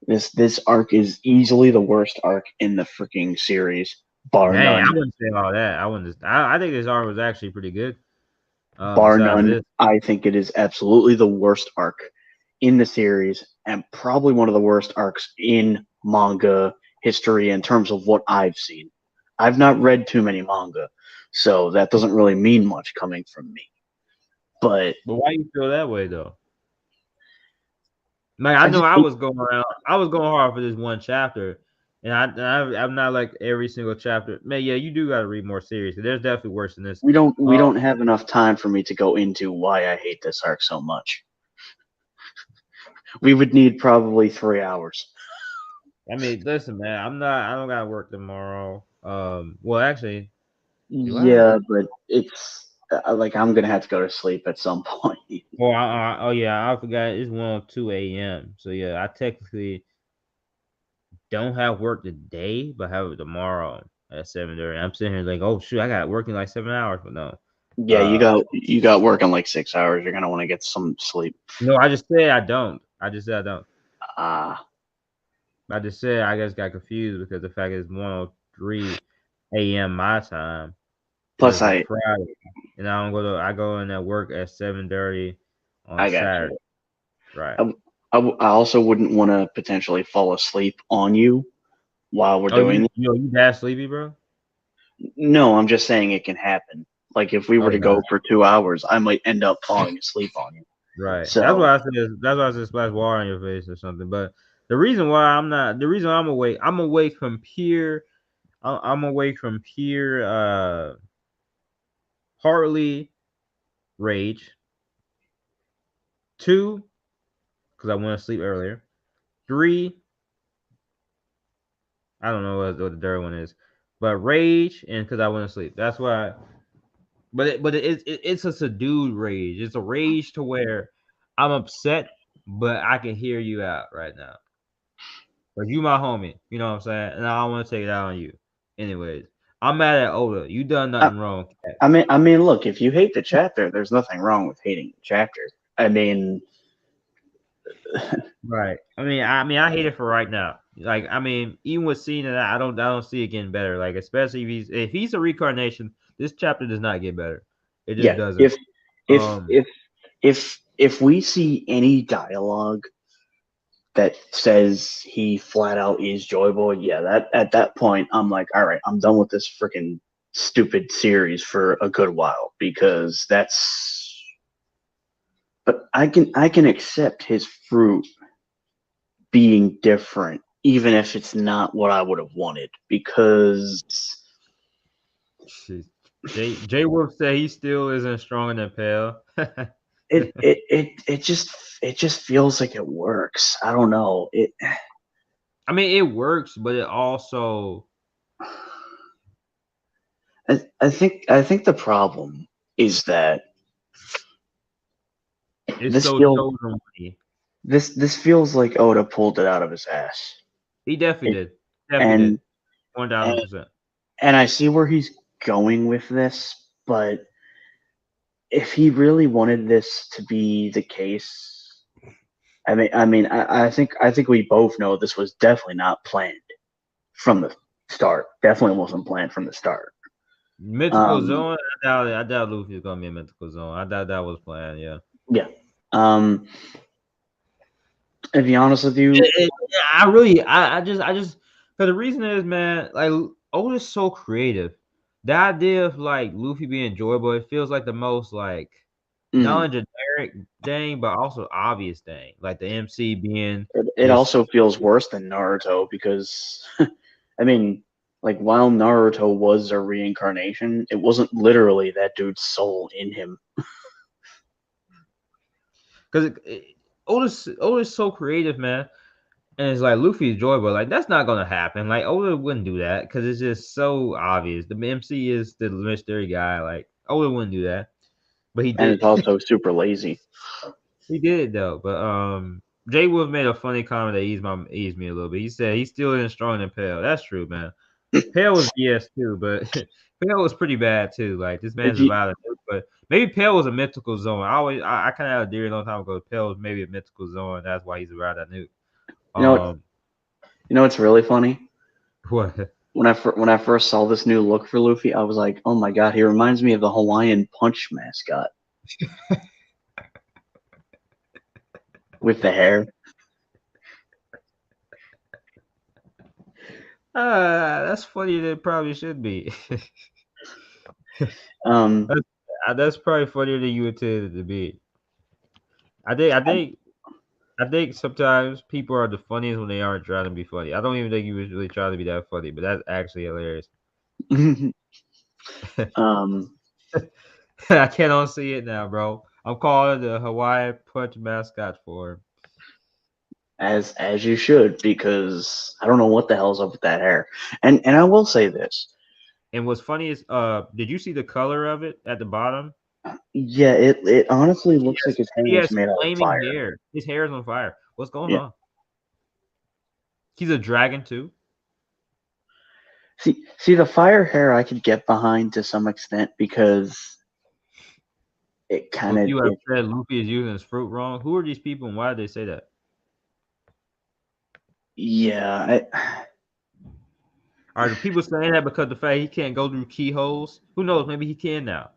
This arc is easily the worst arc in the freaking series, bar Dang, I none. wouldn't say all that. I wouldn't. I think this art was actually pretty good. Bar Besides none, this, I think it is absolutely the worst arc in the series and probably one of the worst arcs in manga history in terms of what I've seen. I've not read too many manga, so that doesn't really mean much coming from me. But but why you feel that way though? Like I I know just I was going around. I was going hard for this one chapter, and I'm not like every single chapter. Man, yeah, you do got to read more series. There's definitely worse than this. we don't have enough time for me to go into why I hate this arc so much. We would need probably 3 hours. I mean, listen, man. I don't got to work tomorrow. Well, actually, do I? Yeah, but it's like I'm gonna have to go to sleep at some point. Oh, oh yeah, I forgot. It's 1:02 a.m. So yeah, I technically don't have work today, but have it tomorrow at 7:30. I'm sitting here like, oh shoot, I got work in like 7 hours, but no. Yeah, Uh, you got work in like 6 hours. You're gonna want to get some sleep. no, I just said I don't. I just said I don't. Ah, I just said I just got confused because the fact it's 1:03 a.m. my time, but plus it's a Friday, and I go in at work at 7:30 on I got you. Saturday. Right. I also wouldn't want to potentially fall asleep on you while we're Oh, doing it. you that sleepy, bro? No, I'm just saying it can happen. Like if we Oh were to yeah. go for 2 hours, I might end up falling asleep on you. Right. That's So why I said. That's why I said splash water on your face or something. But the reason why I'm not, the reason I'm awake, I'm awake from pure, I'm awake from pure, partly rage. Two, because I went to sleep earlier. Three, I don't know what the third one is, but rage and because I went to sleep. That's why. It's a subdued rage. It's a rage to where I'm upset, but I can hear you out right now. But you my homie, you know what I'm saying? And I don't want to take it out on you. Anyways, I'm mad at Oda. You done I, nothing wrong, Cat. I mean, look, if you hate the chapter, there's nothing wrong with hating the chapter. I mean, Right. I hate it for right now. Like, I mean, even with seeing that, I don't see it getting better. Like, especially if he's a reincarnation, this chapter does not get better. It just yeah, doesn't. if Um, if if we see any dialogue that says he flat out is Joy Boy, yeah, that at that point I'm like, all right, I'm done with this freaking stupid series for a good while because that's. But I can accept his fruit being different, even if it's not what I would have wanted, because shit. Jay Wolf said he still isn't stronger than Pale. it just feels like it works. I don't know. I mean, it works, but it also I think the problem is that it's this so feels chosen. this feels like Oda pulled it out of his ass. He definitely It, did. Definitely did. and 1000%. and I see where he's going with this, but if he really wanted this to be the case, I think we both know this was definitely not planned from the start. Definitely wasn't planned from the start. Mythical Um, Zone, I doubt Luffy's gonna be a Mythical Zone. I doubt that was planned, yeah. yeah, Um, to be honest with you, I just, because the reason is, man, like Oda's so creative. The idea of like Luffy being enjoyable, it feels like the most like not mm, only generic thing, but also obvious thing. Like the MC being it this. also feels worse than Naruto because, I mean, like while Naruto was a reincarnation, it wasn't literally that dude's soul in him. Because Oda's so creative, man. And it's like Luffy is Joy Boy. Like that's not gonna happen. Like Oda wouldn't do that because it's just so obvious. The MC is the mystery guy. Like Oda wouldn't do that, but he And did. it's also super lazy. He did though. But Jay Wolf made a funny comment that eased me a little bit. He said he still isn't stronger than Pale. That's true, man. Pale was BS too, but Pale was pretty bad too. Like this If man's you, about it, but maybe Pale was a mythical zone. I kind of had a theory a long time ago. Pale was maybe a mythical zone. That's why he's around that nuke. you know what, Um, what's really funny? what? When I first saw this new look for Luffy, I was like, oh my god, he reminds me of the Hawaiian Punch mascot with the hair. That's funnier than it probably should be. Um, That's probably funnier than you intended it to be. I think I think I think sometimes people are the funniest when they aren't trying to be funny. I don't even think he was really trying to be that funny, but that's actually hilarious. um, I can't unsee it now, bro. I'm calling the Hawaii Punch mascot for him. as you should, because I don't know what the hell's up with that hair. And I will say this, And what's funny is, did you see the color of it at the bottom? yeah, it honestly He looks like his hair he was has made out of flaming fire. hair. His hair is on fire. What's going Yeah. on? He's a dragon too. See the fire hair I could get behind to some extent because it kind Would of you have it said Luffy is using his fruit wrong? Who are these people and why did they say that? yeah, Are the people saying that because the fact he can't go through keyholes? Who knows? Maybe he can now.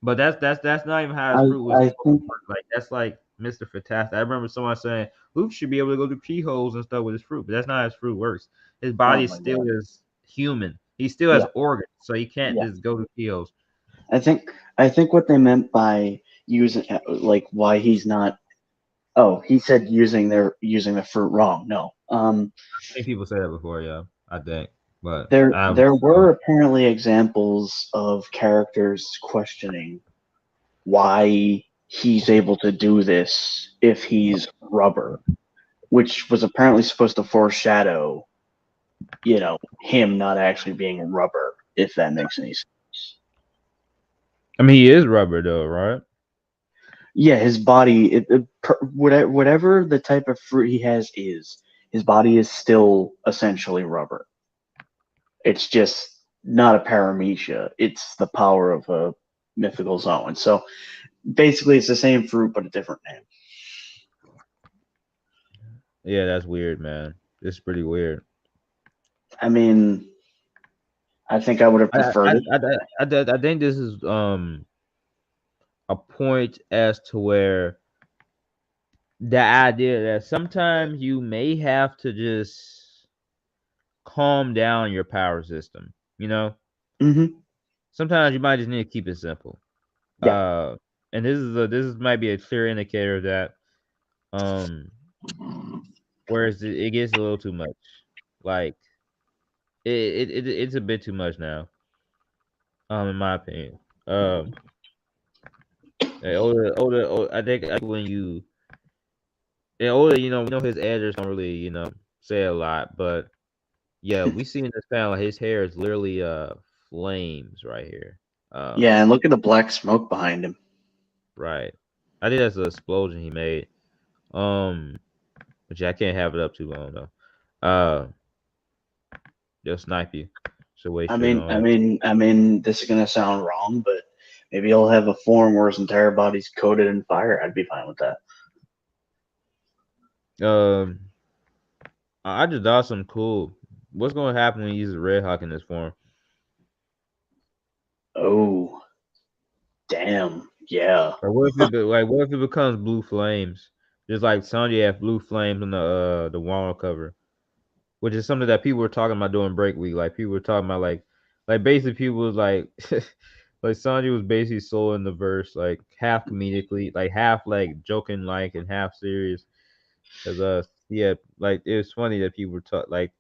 But that's not even how his fruit was I supposed think to work. Like that's like Mr. Fantastic. I remember someone saying Luke should be able to go through keyholes and stuff with his fruit, but that's not how his fruit works. His oh body my still god. is human. He still has Yeah, organs, so he can't yeah. just go through keyholes. I think what they meant by using like why he's not. Oh, he said using the fruit wrong. No. I think people say that before, yeah. I think, but I There were apparently examples of characters questioning why he's able to do this if he's rubber, which was apparently supposed to foreshadow, him not actually being rubber, if that makes any sense. I mean he is rubber though, right? Yeah, his body, whatever the type of fruit he has is, his body is still essentially rubber. It's just not a paramecia. It's the power of a mythical zone. So basically, it's the same fruit but a different name. Yeah, that's weird, man. It's pretty weird. I mean, I think I would have I preferred I it. I think this is a point as to where the idea that sometimes you may have to just calm down your power system. You know, Hmm. sometimes you might just need to keep it simple. Yeah. Uh, and might be a clear indicator of that. Um, whereas it gets a little too much. Like it's a bit too much now. In my opinion. I think when you and older, we know his editors don't really, say a lot, but yeah, we see in this panel his hair is literally flames right here. Yeah, and look at the black smoke behind him. Right. I think that's an explosion he made. Um, which I can't have it up too long though. They'll snipe you. So I waste your mean, I mean, I mean, this is gonna sound wrong, but maybe he'll have a form where his entire body's coated in fire. I'd be fine with that. um I just thought something cool. What's gonna happen when he uses Red Hawk in this form? Oh, damn. Yeah. Or what if it becomes Blue Flames? Just like Sanji had Blue Flames on the wall cover, which is something that people were talking about during break week. Like people were talking about like basically people was like like Sanji was basically soloing the verse like half comedically, like half like joking like and half serious. Cause yeah, like it was funny that people were like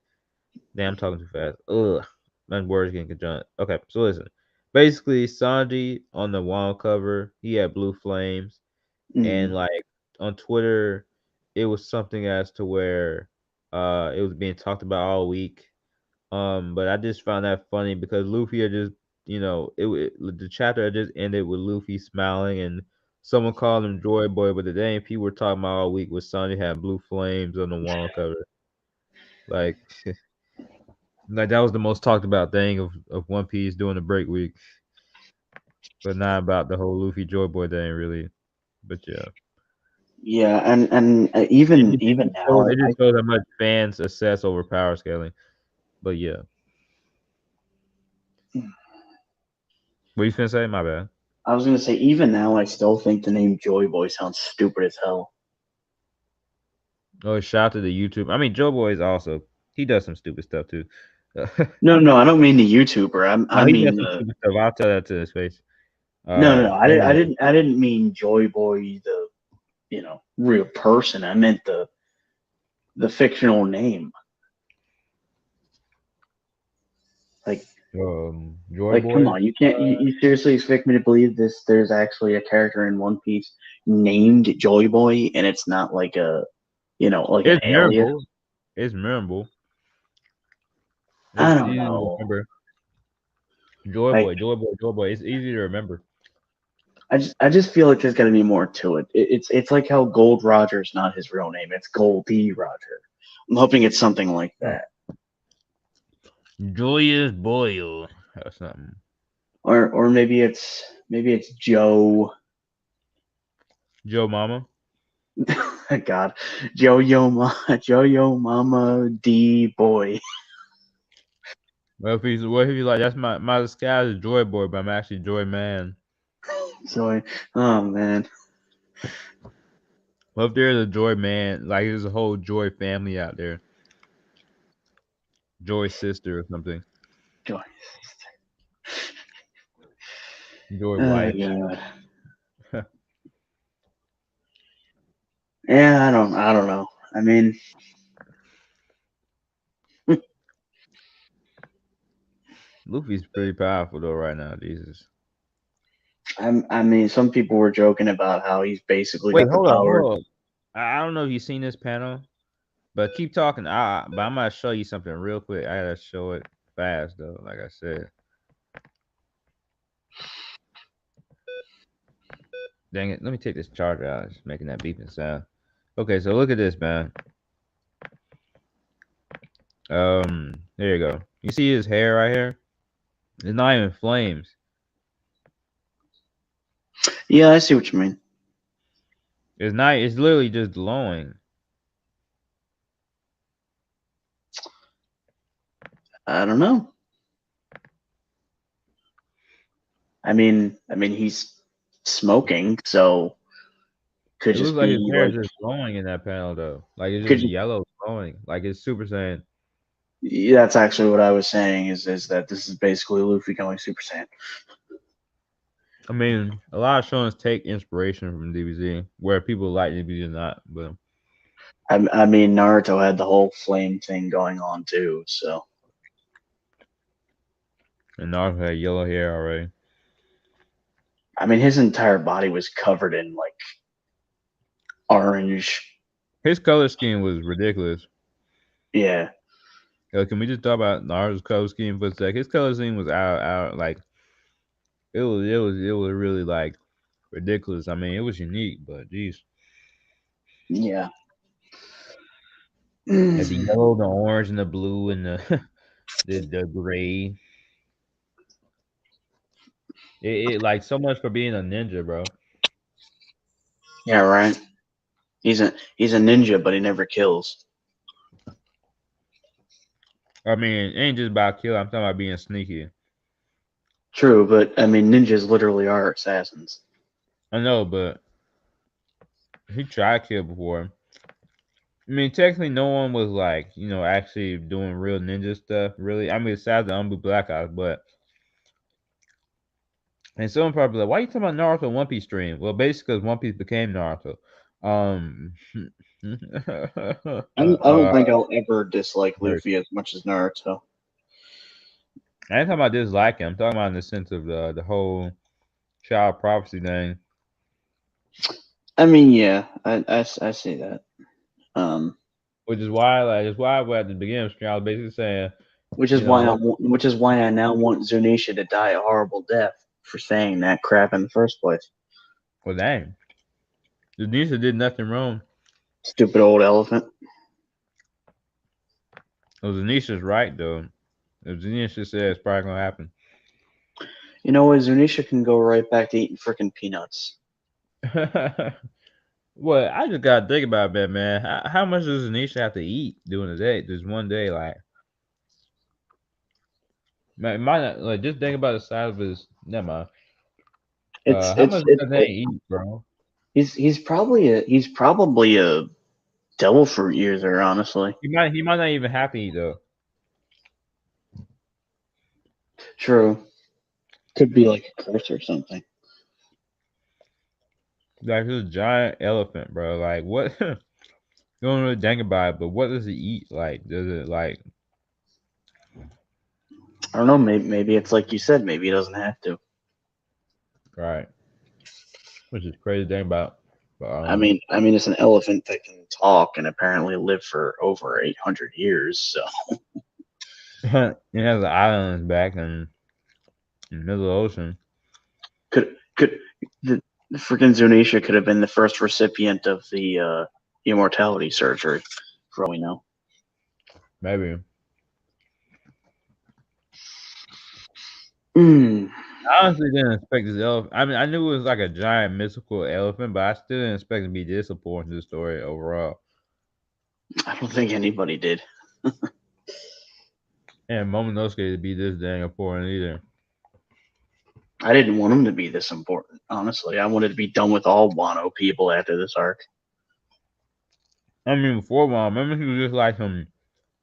damn, I'm talking too fast. Ugh, my words getting conjunct. Okay, so listen. Basically, Sanji on the wall cover, he had blue flames, and Mhm. like on Twitter, it was something as to where it was being talked about all week. But I just found that funny because Luffy had just the chapter had just ended with Luffy smiling and someone called him Joy Boy, but the name people were talking about all week was Sanji had blue flames on the wall cover. Like like that was the most talked about thing of One Piece during the break week, but not about the whole Luffy Joy Boy thing really. But yeah. Yeah, and even now, It just shows how much fans assess over power scaling. But yeah. What you finna say? My bad. I was gonna say even now, I still think the name Joy Boy sounds stupid as hell. Oh, shout out to the YouTube. I mean, Joe Boy is also he does some stupid stuff too. No, No, no, I don't mean the YouTuber. I he does mean some the stupid stuff. I'll tell that to his face. no, no, no. Anyway, I didn't mean Joy Boy, the real person. I meant the fictional name. Like, Joy come Boy. on, you can't. You seriously expect me to believe this? There's actually a character in One Piece named Joy Boy, and it's not like like an It's alias. memorable. It's memorable. I It's don't easy to know. remember. Joy Like, Boy, Joy Boy, Joy Boy. It's easy to remember. I just feel like there's got to be more to it. It's like how Gold Roger's not his real name. It's Goldie Roger. I'm hoping it's something like that, Joyous Boyle or something. or maybe it's Joe. Joe Mama. God, Joe Yo Mama D Boy. What if he's like that's my disguise is Joy Boy, but I'm actually Joy Man. Joy. Oh man. What if there's a Joy Man, like there's a whole Joy family out there, Joy sister or something, Joy. Joy Oh wife. god. Yeah, I don't know. I mean, Luffy's pretty powerful though right now. Jesus. I mean, some people were joking about how he's basically Wait, got the power. hold up. I don't know if you've seen this panel, but keep talking. But I'm gonna show you something real quick. I gotta show it fast though. Like I said. Dang it. Let me take this charger out. It's making that beeping sound. Okay, so look at this, man. There you go. You see his hair right here? It's not even flames. Yeah, I see what you mean. It's not. It's literally just glowing. I don't know. I mean, he's smoking, so could It looks just like his be hair is like just glowing in that panel though. Like it's could just just, yellow glowing. Like it's Super Saiyan. yeah, that's actually what I was saying. Is that this is basically Luffy going Super Saiyan? I mean, a lot of shows take inspiration from DBZ, where people like DBZ or not. But I mean, Naruto had the whole flame thing going on too. So and Naruto had yellow hair already. I mean, his entire body was covered in like orange. His color scheme was ridiculous. Yeah, Can we just talk about Naruto's color scheme for a sec? His color scheme was out like it was really like ridiculous. I mean, it was unique, but geez. yeah. Had the yellow, the orange, and the blue, and the the gray. It like so much for being a ninja, bro. Yeah, right. He's a ninja, but he never kills. I mean, it ain't just about kill. I'm talking about being sneaky. True, but I mean, ninjas literally are assassins. I know, but he tried to kill before. I mean, technically, no one was like, actually doing real ninja stuff. Really, I mean, besides the Umbu Black Eyes, but and someone probably like, why are you talking about Naruto and One Piece stream? Well, basically, because One Piece became Naruto. Um, I don't think I'll ever dislike Merch. Luffy as much as Naruto. I ain't talking about disliking. I'm talking about in the sense of the whole child prophecy thing. I mean, yeah, I see that. Which is why, like, it's why at the beginning of the stream, I was basically saying, which is why I now want Zunisha to die a horrible death for saying that crap in the first place. well, dang, Denisa did nothing wrong. Stupid old elephant. Well, Denisha's right though. If Denisha said it's probably gonna happen. You know what? Zunisha can go right back to eating freaking peanuts. Well, I just gotta think about that, man. How much does Denisha have to eat during the day? Just one day, like, might not like just think about the size of his. Never mind. How much does they eat, bro? He's probably a devil fruit user, honestly. He might not even have to eat though. True. Could be like a curse or something. Like he's a giant elephant, bro. Like what? Don't really think about it, but what does he eat? Like, does it like? I don't know. Maybe it's like you said. Maybe he doesn't have to. Right. Which is crazy to think about. But, I mean, it's an elephant that can talk and apparently live for over 800 years. So it has an island back in the middle of the ocean. could the freaking Zunisha could have been the first recipient of the immortality surgery, for all we know. Maybe. I honestly didn't expect this elephant. I mean, I knew it was like a giant mystical elephant, but I still didn't expect it to be this important to the story overall. I don't think anybody did. And Momonosuke to be this dang important either. I didn't want him to be this important, honestly. I wanted to be done with all Wano people after this arc. I mean, before one, remember he was just like some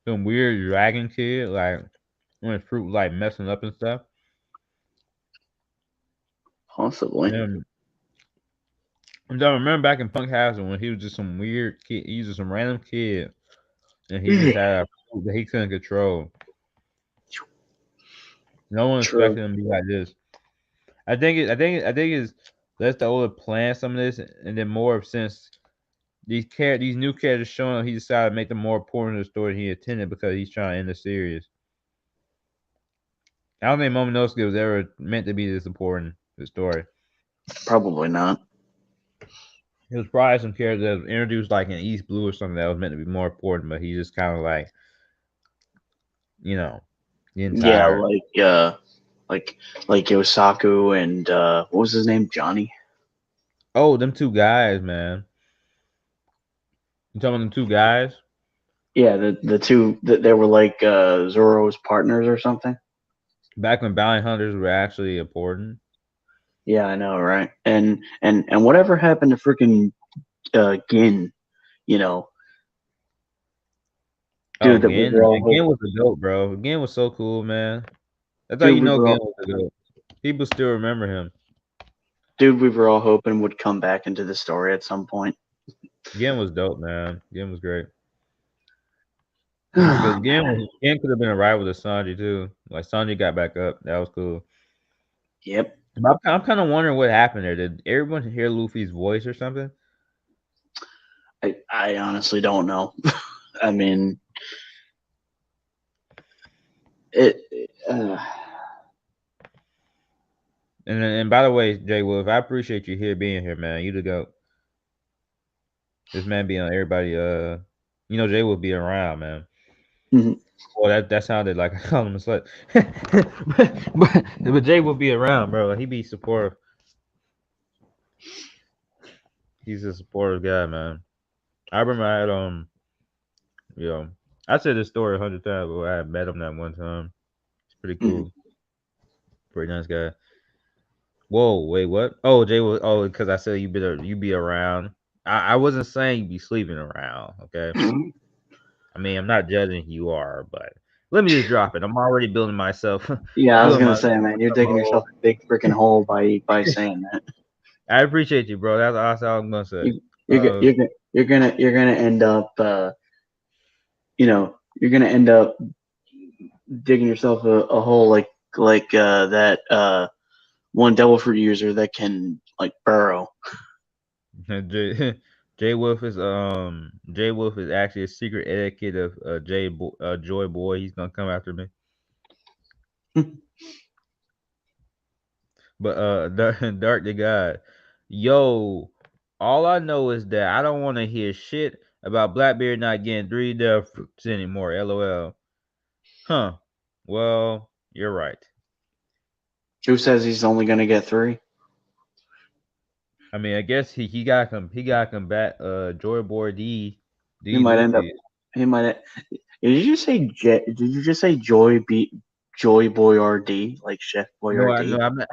weird dragon kid, like when his fruit like messing up and stuff. Possibly. I remember back in Punk House when he was just some weird kid. He was just some random kid, and he just had a fruit that he couldn't control. No one expected him to be like this. I think it's less the older plan some of this, and then more of since these new characters showing up, he decided to make them more important to the story than he intended because he's trying to end the series. I don't think Momonosuke was ever meant to be this important to the story. Probably not. It was probably some character that was introduced like in East Blue or something that was meant to be more important, but he just kind of like, getting tired. Like Yosaku and what was his name? Johnny. Oh, them two guys, man. You talking about them two guys? Yeah, the two that they were like Zoro's partners or something. Back when bounty hunters were actually important. Yeah, I know, right? And whatever happened to freaking Gin? You know, dude, Gin was a dope, bro. Gin was so cool, man. That's how you know Gin was a dope. People still remember him. Dude, we were all hoping would come back into the story at some point. Gin was dope, man. Gin was great. Because Gin could have been a rival to Sanji too. Like Sanji got back up. That was cool. Yep. I'm kind of wondering what happened there. Did everyone hear Luffy's voice or something? I honestly don't know. I mean, And by the way, Jay Wolf, I appreciate you being here, man. You the goat. This man be on everybody. Jay Wolf be around, man. Mm-hmm. Well, that sounded like I called him a slut. but Jay will be around, bro. He be supportive. He's a supportive guy, man. I remember I had I said this story 100 times, but I met him that one time. It's pretty cool. Pretty nice guy. Whoa, wait, what? Oh, Jay was. Oh, because I said you be around. I wasn't saying you be sleeping around. Okay. I mean, I'm not judging who you are, but let me just drop it. I'm already building myself, Yeah, I was building gonna my say, man, you're digging hole. yourself a big freaking hole by saying that. I appreciate you, bro. That's all I'm gonna say. You, you're gonna end up, you're gonna end up digging yourself a hole like that one devil fruit user that can like burrow. Jay, Jay Wolf is actually a secret etiquette of Joy Boy. He's gonna come after me. But Dark to God, yo, all I know is that I don't want to hear shit about Blackbeard not getting 3 fruits anymore. LOL. Huh. Well, you're right. Who says he's only gonna get 3? I mean, I guess he got to combat Joy Boy He D might end up. Luffy. He might. Did you say Did you just say Joy Boyardee, like Chef No, I Boyardee? know.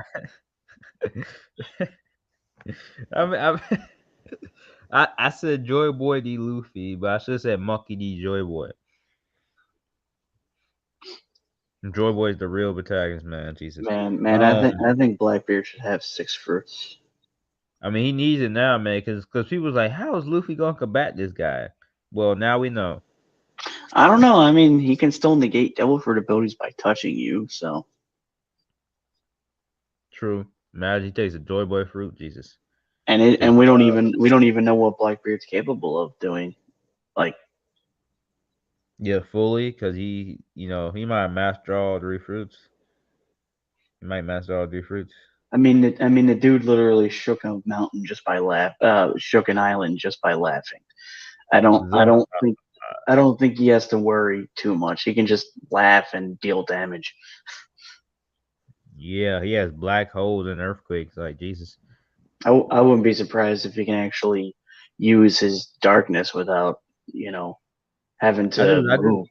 I'm I said Joy Boy D Luffy, but I should have said Monkey D Joy Boy. Joy Boy is the real protagonist, man. Jesus. Man, I Um, think Blackbeard should have 6 fruits. I mean, he needs it now, man, because people was like, how is Luffy gonna combat this guy? Well, now we know. I don't know. I mean, he can still negate devil fruit abilities by touching you. So, True. Imagine he takes a Joy Boy fruit, Jesus. Just and we don't even know what Blackbeard's capable of doing. Like, yeah, fully, because he might master all 3 fruits. He might master all 3 fruits. I mean, the dude literally shook a mountain just by shook an island just by laughing. I don't, I Zoro, don't think, I don't think he has to worry too much. He can just laugh and deal damage. yeah, he has black holes and earthquakes, like Jesus. I wouldn't be surprised if he can actually use his darkness without, having I to just, I just, move.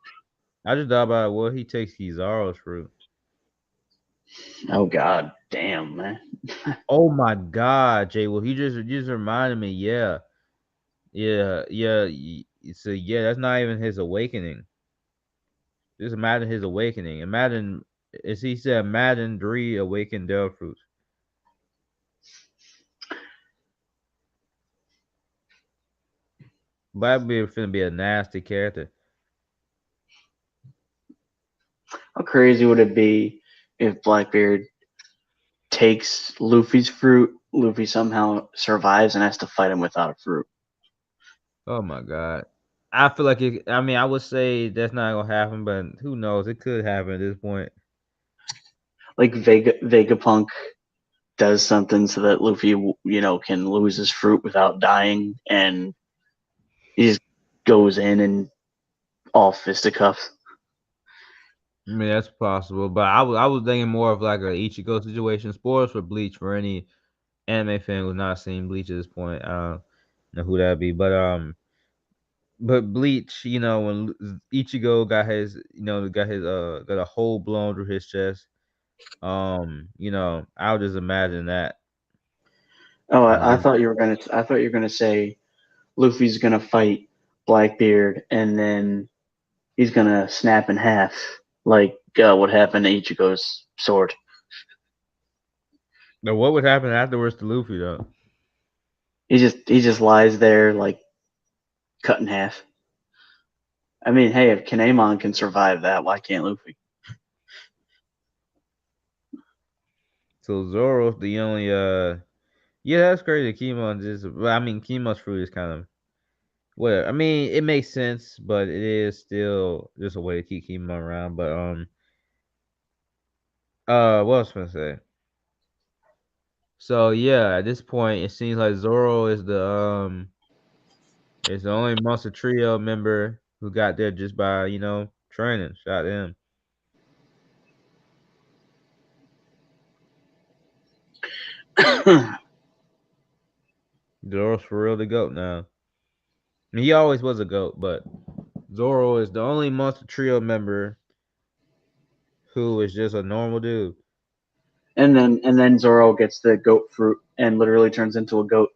I just thought about what he takes Kizaru's fruit. Oh God, damn, man. Oh my God, Jay. Well, he just reminded me. Yeah, yeah, yeah. So yeah, that's not even his awakening. Just imagine his awakening. Imagine, as he said, imagine 3 awakened devil fruits. Blackbeard finna be a nasty character. How crazy would it be if Blackbeard takes Luffy's fruit, Luffy somehow survives and has to fight him without a fruit? Oh my God. I feel like it. I mean, I would say that's not gonna happen, but who knows? It could happen at this point. Like Vegapunk does something so that Luffy, can lose his fruit without dying, and he just goes in and all fisticuffs. I mean, that's possible, but I was thinking more of like a Ichigo situation. Spoilers for Bleach for any anime fan who's not seen Bleach at this point. I don't know who that'd be, but Bleach, when Ichigo got a hole blown through his chest. I'll just imagine that. Oh, And I just thought you were gonna. I thought you were gonna say Luffy's gonna fight Blackbeard, and then he's gonna snap in half, like what happened to Ichigo's sword. now, what would happen afterwards to Luffy though? He just lies there like cut in half. I mean, hey, if Kinemon can survive that, why can't Luffy? So Zoro's the only yeah, that's crazy. Kimon just well, I mean Kimon's fruit is kind of whatever. I mean it makes sense, but it is still just a way to keep Kimon around. But what else was I gonna say? So yeah, at this point it seems like Zoro is the only Monster Trio member who got there just by, training. Shout out to him. Zoro's for real the GOAT now. I mean, he always was a GOAT, but Zoro is the only Monster Trio member who is just a normal dude. And then Zoro gets the goat fruit and literally turns into a goat.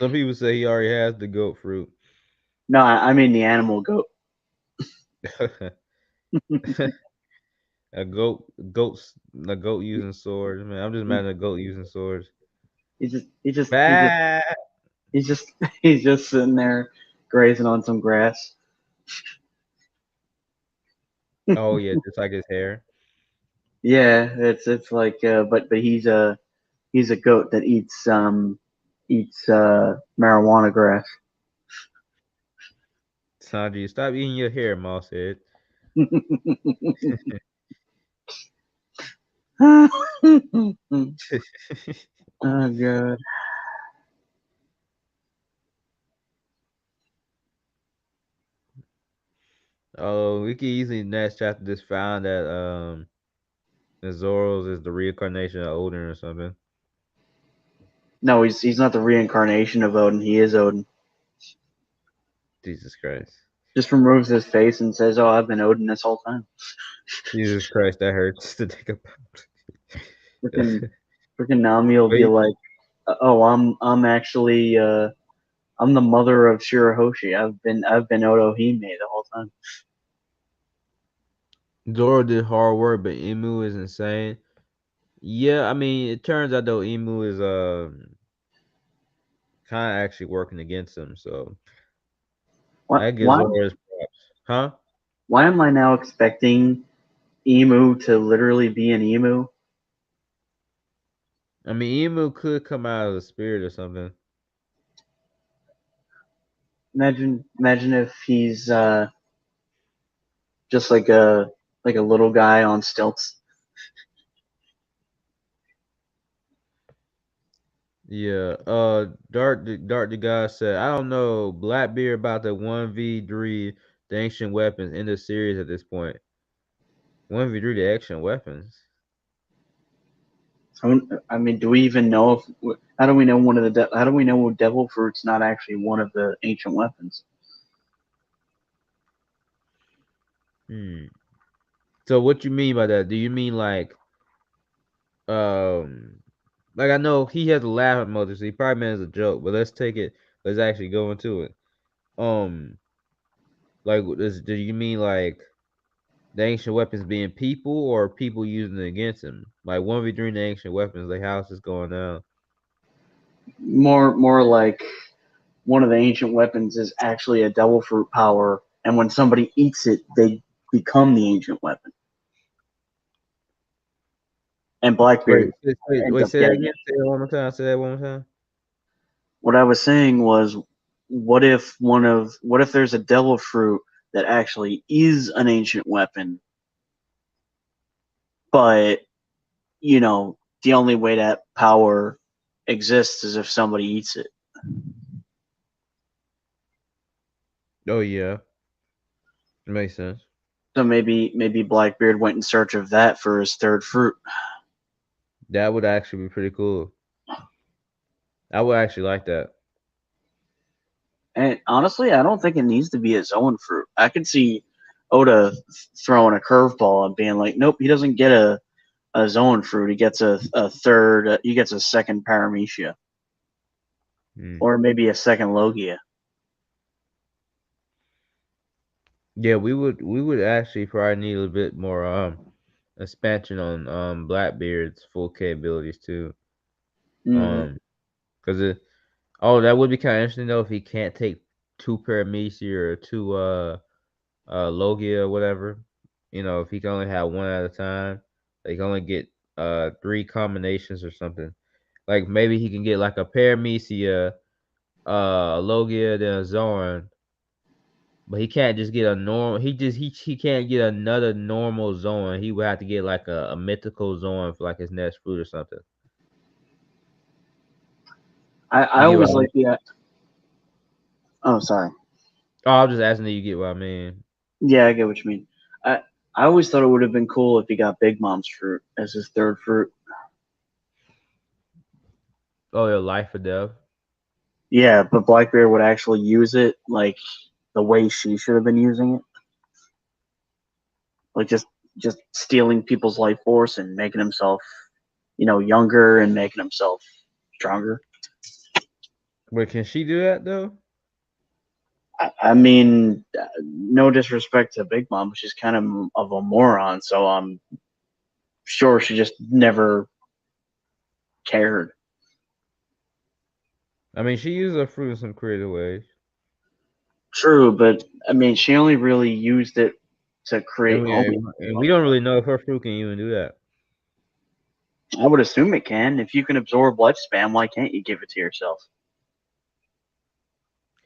Some people say he already has the goat fruit. No, I mean the animal goat. A goat using swords, man. I'm just mad at a goat using swords. He's just he just he just Bah! he's just he's just sitting there grazing on some grass. Oh yeah, just like his hair. Yeah, it's like but he's a goat that eats marijuana grass. Sanji, stop eating your hair, Moss head. Oh god. Oh, we could easily next chapter just found that the Zoro's is the reincarnation of Odin or something. No, he's not the reincarnation of Odin. He is Odin. Jesus Christ. Just removes his face and says, "Oh, I've been Odin this whole time." Jesus Christ, that hurts to think about. Freaking Nami will be Wait, like, "Oh, I'm actually I'm the mother of Shirahoshi. I've been Otohime the whole time." Zoro did hard work, but Emu is insane. Yeah, I mean, it turns out though Emu is kind of actually working against him, so What? I give Why? Zoro his props. Huh? Why am I now expecting Emu to literally be an emu? I mean, Emu could come out of the spirit or something. Imagine if he's just like a little guy on stilts. Yeah. Dark the God said, I don't know, Blackbeard about the 1v3 the ancient weapons in the series at this point. 1v3 the ancient weapons. I mean, do we even know if? How do we know how do we know devil fruit's not actually one of the ancient weapons? Hmm. So what you mean by that? Do you mean like I know he has a laugh emoji, so he probably meant as a joke, but let's actually go into it. Um do you mean like the ancient weapons being people or people using it against him? Like 1v3 the ancient weapons, like how's this going down? More like one of the ancient weapons is actually a devil fruit power, and when somebody eats it, they become the ancient weapon. And Wait, Blackbeard ends wait, up say that getting again. it. Say that one more time. Say that one more time. What I was saying was, what if there's a devil fruit that actually is an ancient weapon, but the only way that power exists is if somebody eats it. Oh yeah, it makes sense. So maybe Blackbeard went in search of that for his third fruit. That would actually be pretty cool. I would actually like that. And honestly, I don't think it needs to be a Zoan fruit. I could see Oda throwing a curveball and being like, "Nope, he doesn't get a Zoan fruit. He gets a third. He gets a second Paramecia, Mm. or maybe a second Logia." Yeah, we would actually probably need a bit more expansion on Blackbeard's full capabilities too. Mm-hmm. Um, because that would be kind of interesting though if he can't take two Paramecia or two Logia or whatever. You know, if he can only have one at a time, they can only get three combinations or something. Like maybe he can get like a Paramecia, Logia, then a Zorn, but he can't just get a normal. He can't get another normal Zorn. He would have to get like a mythical Zorn for like his next fruit or something. I You get what always I mean? like the. Oh, sorry. Oh, I was just asking that you get what I mean. Yeah, I get what you mean. I I always thought it would have been cool if he got Big Mom's fruit as his third fruit. Oh, your life or death. Yeah, but Blackbeard would actually use it like the way she should have been using it, like just stealing people's life force and making himself younger and making himself stronger. But can she do that though? I mean, no disrespect to Big Mom, but she's kind of a moron. So I'm sure she just never cared. I mean, she uses her fruit in some creative ways. True, but I mean, she only really used it to create homies. And we don't really know if her fruit can even do that. I would assume it can. If you can absorb lifespan, why can't you give it to yourself?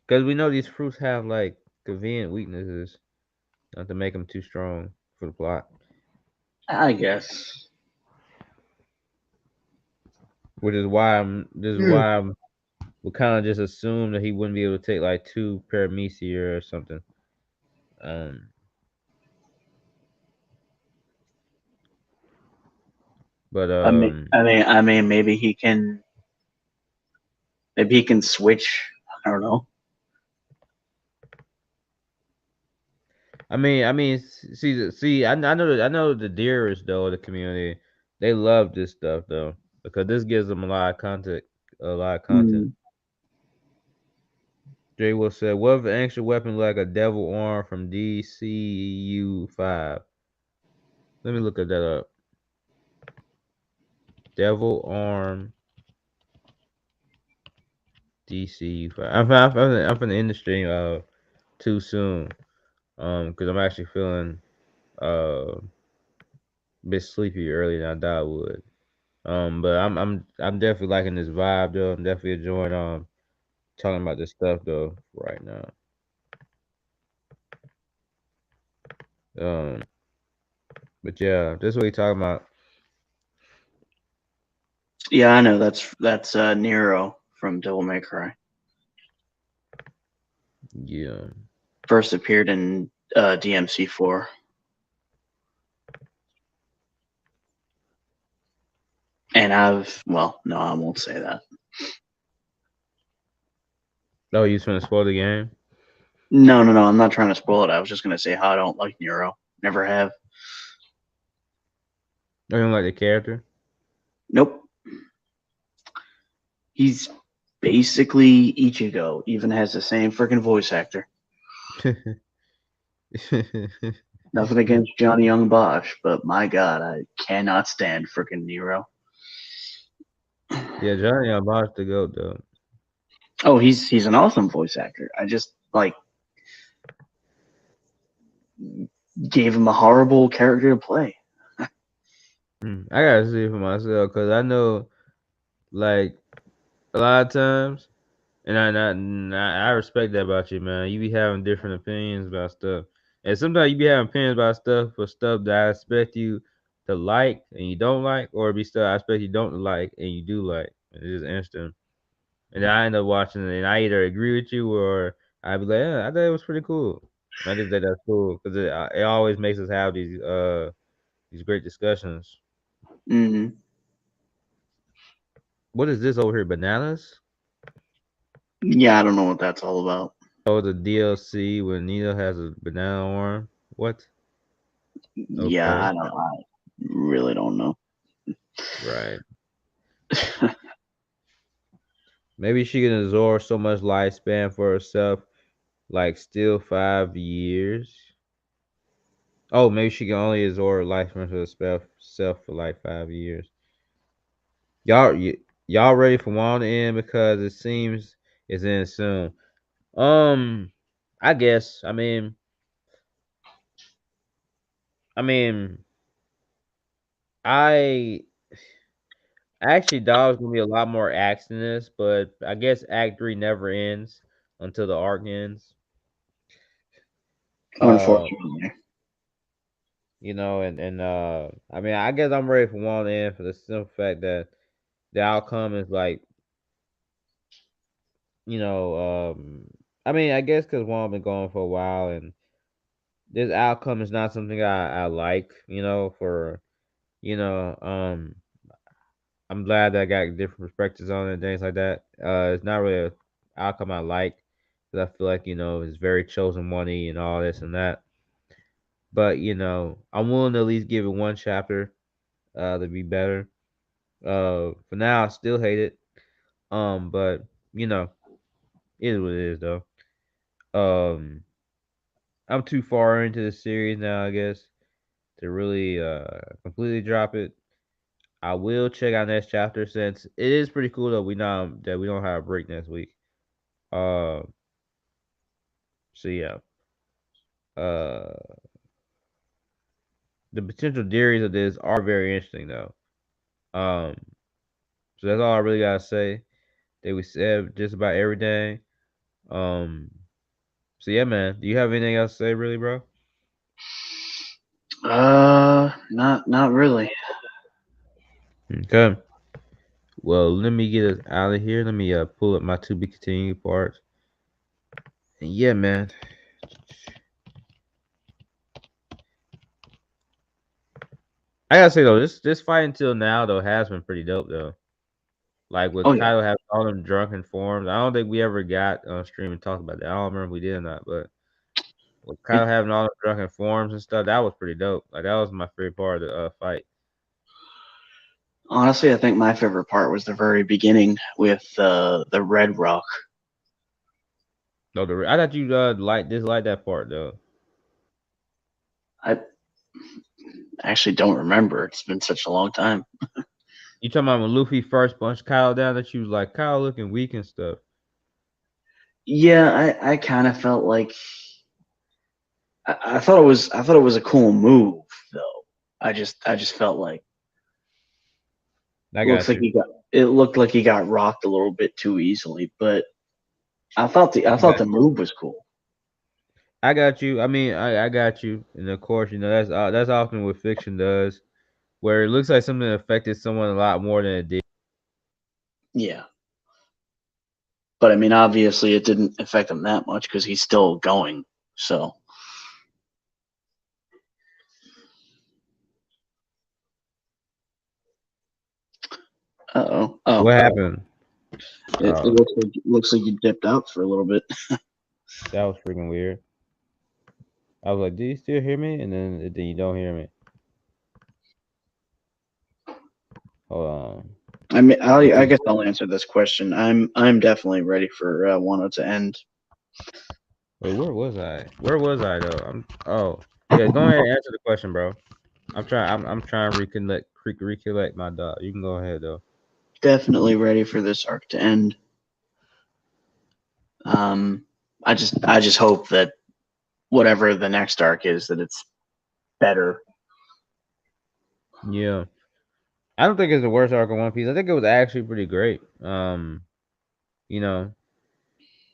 Because we know these fruits have like convenient weaknesses, not to make them too strong for the plot. I guess. Which is why I'm we kind of just assume that he wouldn't be able to take like 2 paramecia or something. Um, but I mean, maybe he can. Maybe he can switch. I don't know. I know the dearest though of the community, they love this stuff though because this gives them a lot of content. Hmm. Jay Will said, "What if an ancient weapon like a devil arm from DCU 5?" Let me look at that up. Devil arm DCU 5. I'm from the industry too soon. Because I'm actually feeling a bit sleepy earlier than I thought I would. But I'm definitely liking this vibe though. I'm definitely enjoying talking about this stuff though right now. Um, but yeah, this is what we talking about. Yeah, I know. That's Nero from Devil May Cry. Yeah. First appeared in DMC4. And no, I won't say that. Oh, you just want to spoil the game? No, no, no. I'm not trying to spoil it. I was just gonna say how I don't like Nero. Never have. I don't like the character. Nope. He's basically Ichigo. Even has the same freaking voice actor. Nothing against Johnny Young Bosch, but my God, I cannot stand freaking Nero. Yeah, Johnny Alba's the goat though. Oh, he's an awesome voice actor. I just gave him a horrible character to play. I gotta see it for myself because I know, like, a lot of times, and I respect that about you, man. You be having different opinions about stuff, and sometimes you be having opinions about stuff for stuff that I expect you to like and you don't like, or it be stuff I expect you don't like and you do like. And it's just interesting. And then I end up watching it, and I either agree with you or I be like, yeah, I thought it was pretty cool. I just think that's cool because it always makes us have these great discussions. Hmm. What is this over here? Bananas? Yeah, I don't know what that's all about. Oh, the DLC when Nina has a banana arm. What? Yeah, Okay, I don't. I really don't know. right. Maybe she can absorb so much lifespan for herself, like still 5 years. Oh, maybe she can only absorb lifespan for herself for like 5 years. Y'all ready for one to end because it seems it's in soon. Um, I guess. I mean, I actually thought it was gonna be a lot more acts in this, but I guess Act 3 never ends until the arc ends. Uh, Unfortunately. I guess I'm ready for one to end for the simple fact that the outcome is like, you know, I guess because one been going for a while and this outcome is not something I like, for you know, I'm glad that I got different perspectives on it and things like that. It's not really a outcome I like because I feel like it's very chosen money and all this and that. But I'm willing to at least give it one chapter to be better. For now, I still hate it. But you know, it is what it is, though. Um, I'm too far into the series now, I guess, to really completely drop it. I will check out next chapter since it is pretty cool that we don't have a break next week. Uh, so yeah. Uh, the potential theories of this are very interesting though. Um, so that's all I really gotta say. That we said just about everything. Um, so yeah, man. Do you have anything else to say, really, bro? Not really. Okay. Well, let me get us out of here. Let me pull up my to be continued parts. And yeah, man. I gotta say though, this fight until now though has been pretty dope though. Like with Oh yeah. Kyle having all them drunken forms. I don't think we ever got on stream and talked about that. I don't remember if we did or not, but with It, Kyle having all the drunken forms and stuff, that was pretty dope. Like that was my favorite part of the fight. Honestly, I think my favorite part was the very beginning with the Red Rock. No, I thought you dislike that part though. I actually don't remember. It's been such a long time. You talking about when Luffy first punched Kyle down that you was like Kyle looking weak and stuff. Yeah, I kind of felt like I thought it was a cool move though. I just felt like I looks got like you. it looked like he got rocked a little bit too easily, but I I thought got the move was cool. I got you. I mean, I got you. And of course, that's often what fiction does, where it looks like something affected someone a lot more than it did. Yeah. But I mean, obviously, it didn't affect him that much because he's still going. So, oh, What happened? it looks like you dipped out for a little bit. That was freaking weird. I was like, "Do you still hear me?" And then you don't hear me. Hold on. I mean, I Okay. guess I'll answer this question. I'm definitely ready for Wano to end. Wait, where was I? Where was I though? Oh yeah. Go ahead and answer the question, bro. I'm trying to recollect my dog. You can go ahead though. Definitely ready for this arc to end. Um, I just hope that whatever the next arc is, that it's better. Yeah. I don't think it's the worst arc of One Piece. I think it was actually pretty great. You know,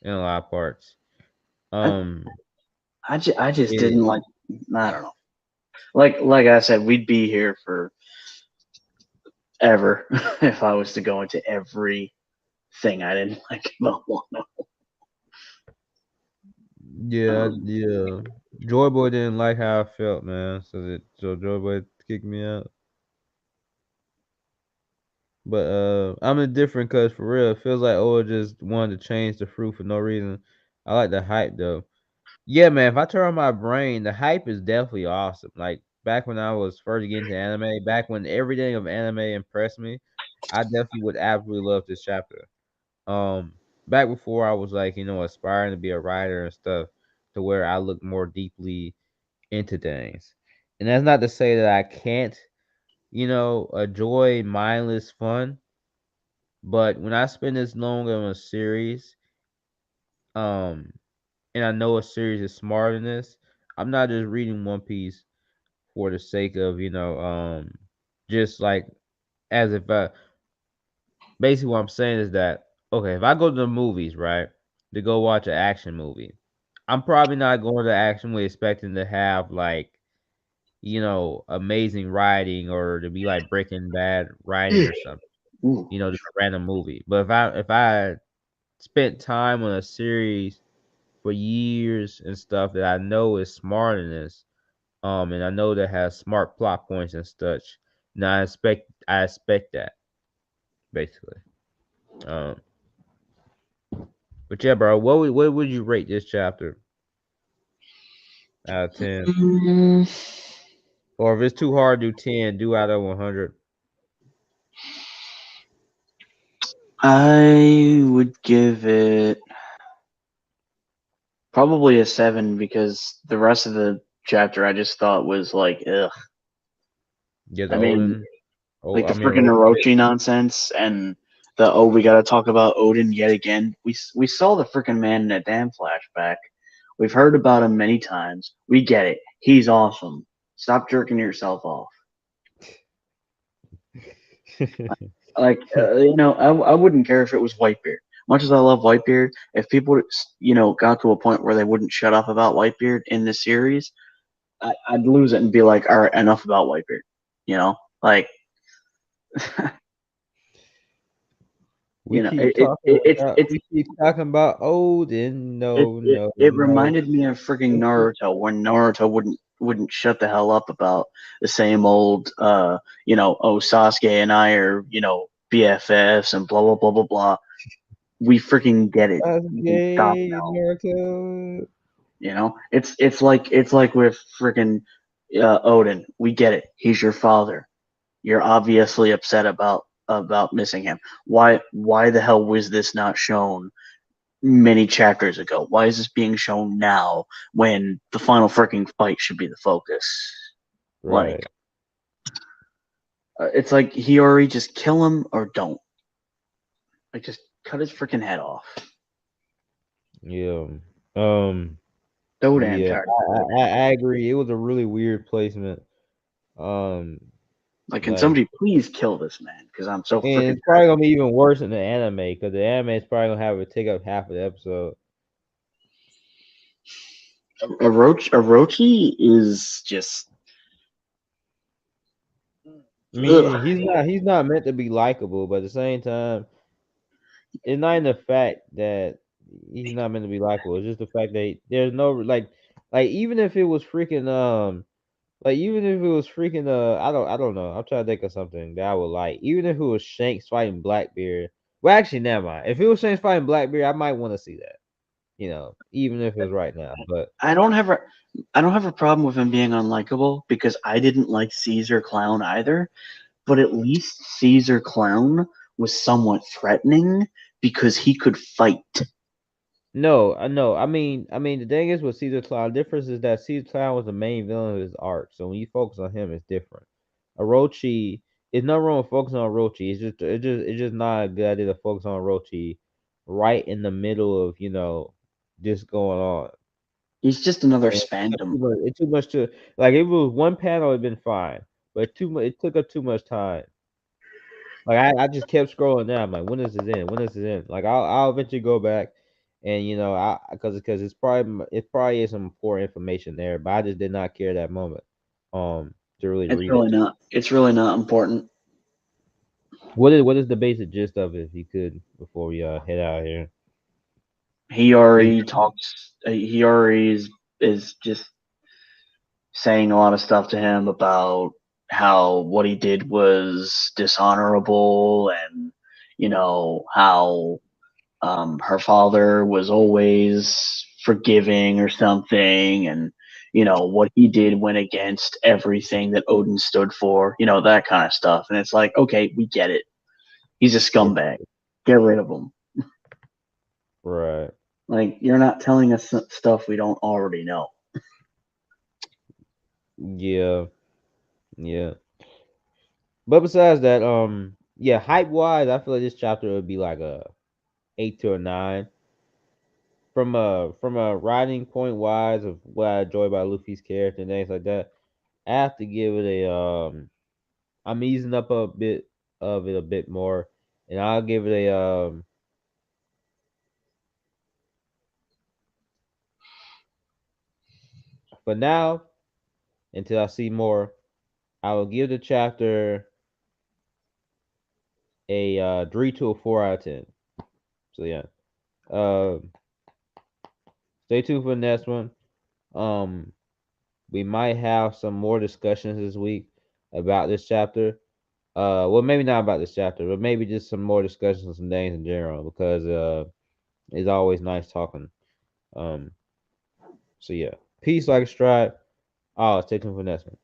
in a lot of parts. I Um, I just it, didn't like. I don't know. Like I said, we'd be here for ever if I was to go into every thing I didn't like about Wano. Um, yeah. Joy Boy didn't like how I felt, man. So Joy Boy kicked me out. But I'm indifferent because for real, it feels like Oda just wanted to change the fruit for no reason. I like the hype though. Yeah, man. If I turn on my brain, the hype is definitely awesome. Like back when I was first getting to anime, back when everything of anime impressed me, I definitely would absolutely love this chapter. Um, back before I was like, aspiring to be a writer and stuff, to where I look more deeply into things. And that's not to say that I can't, enjoy mindless fun. But when I spend this long on a series, um, and I know a series is smarter than this, I'm not just reading One Piece for the sake of, just like as if basically what I'm saying is that okay, if I go to the movies, right, to go watch an action movie, I'm probably not going to the action movie expecting to have like, amazing writing or to be like Breaking Bad writing or something, ooh, just a random movie. But if I spent time on a series for years and stuff that I know is smart in this, and I know that has smart plot points and such, now I expect that basically. Um, but yeah, bro, what would you rate this chapter out of 10? mm, Or if it's too hard, do 10. Do out of 100. I would give it probably a 7 because the rest of the chapter I just thought was like, ugh. Yeah, the I mean, Odin. Oh, like I the mean, freaking Odin. Orochi nonsense and the we got to talk about Odin yet again. We saw the freaking man in a damn flashback. We've heard about him many times. We get it. He's awesome. Stop jerking yourself off. Like I wouldn't care if it was Whitebeard. Much as I love Whitebeard, if people got to a point where they wouldn't shut up about Whitebeard in this series, I'd lose it and be like, all right, enough about Whitebeard. Like We keep it, talking it, it's about it's we keep talking about Odin. it, No, it no, it no. reminded me of freaking Naruto when Naruto wouldn't shut the hell up about the same old oh, Sasuke and I are BFFs and blah blah blah blah blah. We freaking get it. That's You can stop gay, now. Naruto. It's like with freaking Odin. We get it. He's your father. You're obviously upset about missing him. Why the hell was this not shown many chapters ago? Why is this being shown now when the final freaking fight should be the focus? Like, Right. it's like Hiyori, just kill him or don't. Like, just cut his freaking head off. Yeah. Um. So damn Yeah. tired. I agree. It was a really weird placement. Um. Like, can Like, somebody please kill this man? Because I'm so and freaking it's probably gonna be even worse in the anime because the anime is probably gonna have it take up half of the episode. tired. Orochi is just. I Ugh. mean, he's not meant to be likable, but at the same time, it's not in the fact that he's not meant to be likable. It's just the fact that there's no like even if it was freaking like even if it was freaking I don't know. I'm trying to think of something that I would like. Even if it was Shanks fighting Blackbeard. Well, actually, never mind. If it was Shanks fighting Blackbeard, I might want to see that. Even if it was right now. But I don't have a I don't have a problem with him being unlikable because I didn't like Caesar Clown either, but at least Caesar Clown was somewhat threatening because he could fight. no, I know. I mean, the thing is with Caesar Clown, the difference is that Caesar Clown was the main villain of his arc. So when you focus on him, it's different. Orochi, it's not wrong with focusing on Orochi. It's just not a good idea to focus on Orochi right in the middle of this going on. He's just another And spandom. it's too much to like. If it was one panel, it'd been fine, but too much. It took up too much time. Like I just kept scrolling down. I'm like, when is this end? When is this end? Like I'll eventually go back, and I because it's probably is some important information there, but I just did not care that moment, to really It's read it. really not. It's really not important. What is the basic gist of it, if you could, before we head out here? He already talks. He already is just saying a lot of stuff to him about how what he did was dishonorable, and how her father was always forgiving or something, and what he did went against everything that Odin stood for, that kind of stuff. And it's like, okay, we get it. He's a scumbag. Get rid of him. Right. Like, you're not telling us stuff we don't already know. Yeah. Yeah. But besides that, yeah, hype wise, I feel like this chapter would be like a 8 to a 9. From a writing point wise of what I enjoy about Luffy's character and things like that, I have to give it a I'm easing up a bit of it a bit more, and I'll give it a for now, until I see more, I will give the chapter a 3 to a 4 out of 10. So yeah. Um Stay tuned for the next one. Um we might have some more discussions this week about this chapter. Well, maybe not about this chapter, but maybe just some more discussions on some things in general, because it's always nice talking. Um, so yeah, peace like a stripe. Oh, stay tuned for next one.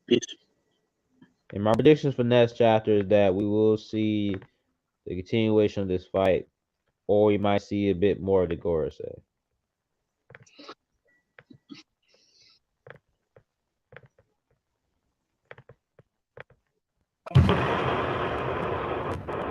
Peace. And my predictions for next chapter is that we will see the continuation of this fight, or we might see a bit more of the Gorosei.